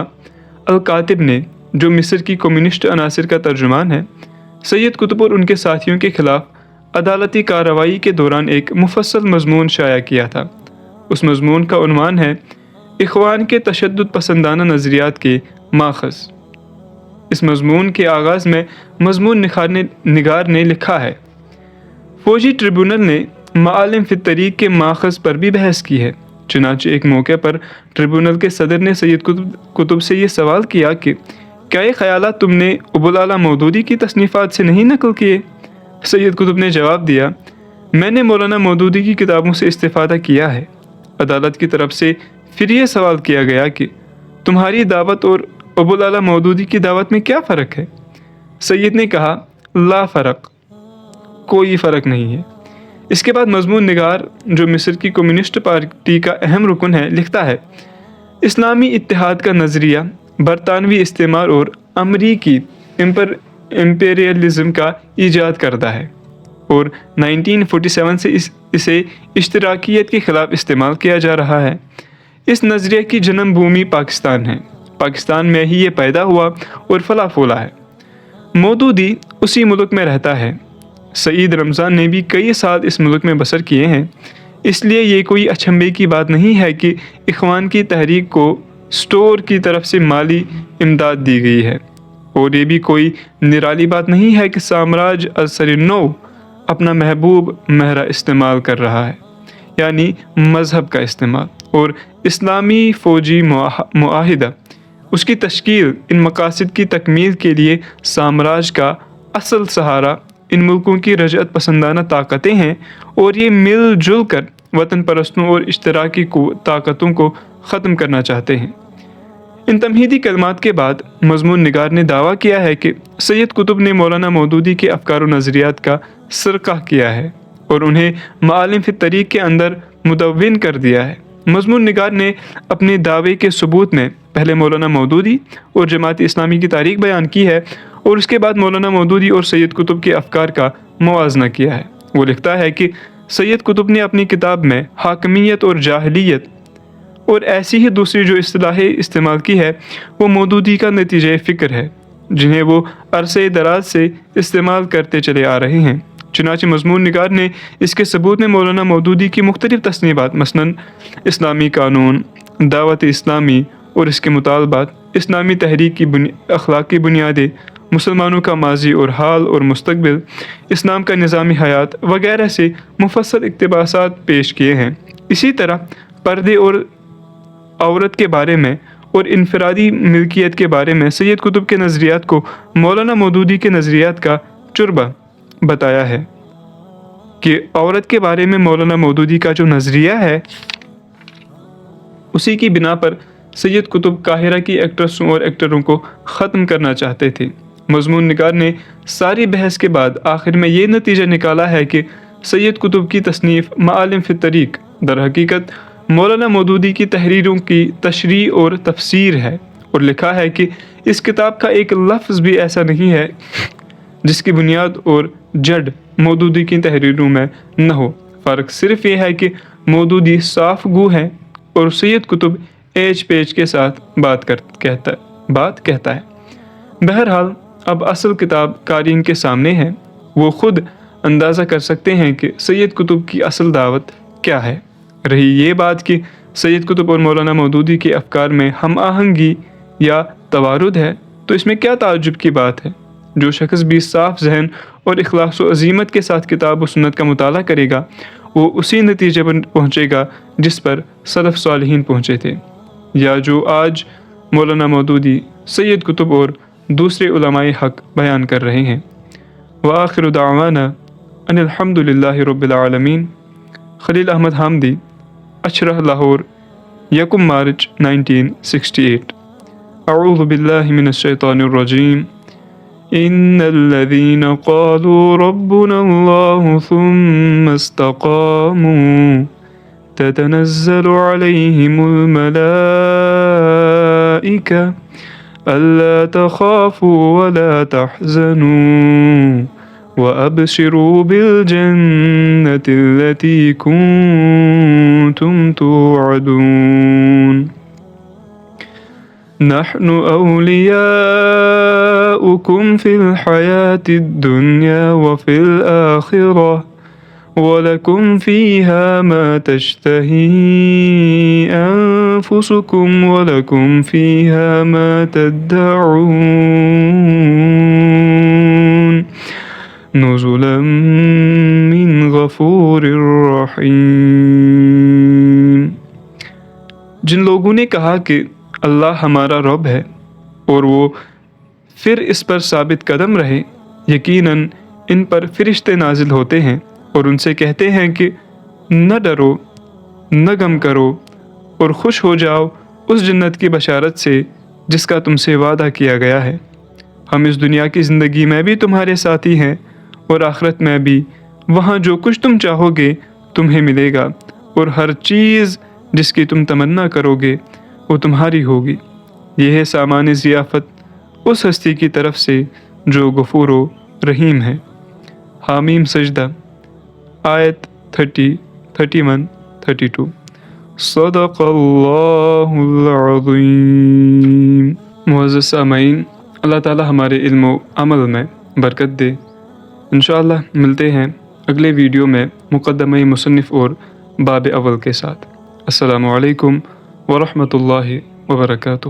S1: الکاتب نے، جو مصر کی کمیونسٹ عناصر کا ترجمان ہے، سید قطب اور ان کے ساتھیوں کے خلاف عدالتی کارروائی کے دوران ایک مفصل مضمون شائع کیا تھا۔ اس مضمون کا عنوان ہے اخوان کے تشدد پسندانہ نظریات کے ماخذ۔ اس مضمون کے آغاز میں مضمون نگار نے لکھا ہے، فوجی ٹریبونل نے معالم فی الطریق کے ماخذ پر بھی بحث کی ہے۔ چنانچہ ایک موقع پر ٹریبونل کے صدر نے سید قطب سے یہ سوال کیا کہ کیا یہ خیالات تم نے ابوالعلا مودودی کی تصنیفات سے نہیں نقل کیے؟ سید قطب نے جواب دیا، میں نے مولانا مودودی کی کتابوں سے استفادہ کیا ہے۔ عدالت کی طرف سے پھر یہ سوال کیا گیا کہ تمہاری دعوت اور ابوالعلا مودودی کی دعوت میں کیا فرق ہے؟ سید نے کہا، لا فرق، کوئی فرق نہیں ہے۔ اس کے بعد مضمون نگار، جو مصر کی کمیونسٹ پارٹی کا اہم رکن ہے، لکھتا ہے، اسلامی اتحاد کا نظریہ برطانوی استعمار اور امریکی امپیریلزم کا ایجاد کردہ ہے، اور 1947 سے اسے اشتراکیت کے خلاف استعمال کیا جا رہا ہے۔ اس نظریے کی جنم بھومی پاکستان ہے، پاکستان میں ہی یہ پیدا ہوا اور پھلا پھولا ہے۔ مودودی اسی ملک میں رہتا ہے۔ سعید رمضان نے بھی کئی سال اس ملک میں بسر کیے ہیں، اس لیے یہ کوئی اچنبھے کی بات نہیں ہے کہ اخوان کی تحریک کو اسٹور کی طرف سے مالی امداد دی گئی ہے، اور یہ بھی کوئی نرالی بات نہیں ہے کہ سامراج اثر نو اپنا محبوب مہرہ استعمال کر رہا ہے، یعنی مذہب کا استعمال، اور اسلامی فوجی معاہدہ، اس کی تشکیل ان مقاصد کی تکمیل کے لیے سامراج کا اصل سہارا ان ملکوں کی رجعت پسندانہ طاقتیں ہیں، اور یہ مل جل کر وطن پرستوں اور اشتراکی طاقتوں کو ختم کرنا چاہتے ہیں۔ ان تمہیدی کلمات کے بعد مضمون نگار نے دعویٰ کیا ہے کہ سید قطب نے مولانا مودودی کے افکار و نظریات کا سرقہ کیا ہے اور انہیں معالم فی الطریق کے اندر مدون کر دیا ہے۔ مضمون نگار نے اپنے دعوے کے ثبوت میں پہلے مولانا مودودی اور جماعت اسلامی کی تاریخ بیان کی ہے، اور اس کے بعد مولانا مودودی اور سید قطب کے افکار کا موازنہ کیا ہے۔ وہ لکھتا ہے کہ سید قطب نے اپنی کتاب میں حاکمیت اور جاہلیت اور ایسی ہی دوسری جو اصطلاحیں استعمال کی ہے وہ مودودی کا نتیجہ فکر ہے، جنہیں وہ عرصے دراز سے استعمال کرتے چلے آ رہے ہیں۔ چنانچہ مضمون نگار نے اس کے ثبوت میں مولانا مودودی کی مختلف تصنیفات، مثلاً اسلامی قانون، دعوت اسلامی اور اس کے مطالبات، اسلامی تحریک کی اخلاقی بنیادیں، مسلمانوں کا ماضی اور حال اور مستقبل، اسلام کا نظام حیات وغیرہ سے مفصل اقتباسات پیش کیے ہیں۔ اسی طرح پردے اور عورت کے بارے میں اور انفرادی ملکیت کے بارے میں سید قطب کے نظریات کو مولانا مودودی کے نظریات کا چربہ بتایا ہے کہ عورت کے بارے میں مولانا مودودی کا جو نظریہ ہے اسی کی بنا پر سید قطب قاہرہ کی ایکٹریسوں اور ایکٹروں کو ختم کرنا چاہتے تھے، مضمون نگار نے ساری بحث کے بعد آخر میں یہ نتیجہ نکالا ہے کہ سید قطب کی تصنیف معالم فی الطریق در حقیقت مولانا مودودی کی تحریروں کی تشریح اور تفسیر ہے، اور لکھا ہے کہ اس کتاب کا ایک لفظ بھی ایسا نہیں ہے جس کی بنیاد اور جڑ مودودی کی تحریروں میں نہ ہو۔ فرق صرف یہ ہے کہ مودودی صاف گو ہے اور سید قطب ایچ پیچ کے ساتھ بات کہتا ہے۔ بہرحال اب اصل کتاب قارئین کے سامنے ہے، وہ خود اندازہ کر سکتے ہیں کہ سید قطب کی اصل دعوت کیا ہے۔ رہی یہ بات کہ سید قطب اور مولانا مودودی کے افکار میں ہم آہنگی یا توارد ہے، تو اس میں کیا تعجب کی بات ہے؟ جو شخص بھی صاف ذہن اور اخلاص و عزیمت کے ساتھ کتاب و سنت کا مطالعہ کرے گا، وہ اسی نتیجے پر پہنچے گا جس پر سلف صالحین پہنچے تھے، یا جو آج مولانا مودودی، سید قطب اور دوسرے علماء حق بیان کر رہے ہیں۔ وآخر دعوانا ان الحمد للہ رب العالمین۔ خلیل احمد حامدی، اچھرہ، لاہور، 1 مارچ 1968۔ اعوذ باللہ من الشیطان الرجیم۔ ان الذین قالوا ربنا اللہ ثم استقاموا تتنزل علیہم الملائکہ ألا تخافوا ولا تحزنوا وأبشروا بالجنة التي كنتم توعدون نحن أولياؤكم في الحياة الدنيا وفي الآخرة وَلَكُمْ فِيهَا مَا تَشْتَهِي أَنفُسُكُمْ وَلَكُمْ فِيهَا مَا تَدَّعُونَ نُزُلًا مِّنْ غَفُورٍ رَّحِيمٍ۔ جن لوگوں نے کہا کہ اللہ ہمارا رب ہے اور وہ پھر اس پر ثابت قدم رہے، یقیناً ان پر فرشتے نازل ہوتے ہیں اور ان سے کہتے ہیں کہ نہ ڈرو، نہ غم کرو اور خوش ہو جاؤ اس جنت کی بشارت سے جس کا تم سے وعدہ کیا گیا ہے۔ ہم اس دنیا کی زندگی میں بھی تمہارے ساتھی ہیں اور آخرت میں بھی، وہاں جو کچھ تم چاہو گے تمہیں ملے گا، اور ہر چیز جس کی تم تمنا کرو گے وہ تمہاری ہوگی۔ یہ ہے سامان ضیافت اس ہستی کی طرف سے جو غفور و رحیم ہے۔ حامیم سجدہ، آیت 30، 31، 32۔ صدق اللہ العظیم۔ معزز سامعین، اللہ تعالی ہمارے علم و عمل میں برکت دے۔ انشاءاللہ ملتے ہیں اگلے ویڈیو میں مقدمہ مصنف اور باب اول کے ساتھ۔ السلام علیکم ورحمۃ اللہ وبرکاتہ۔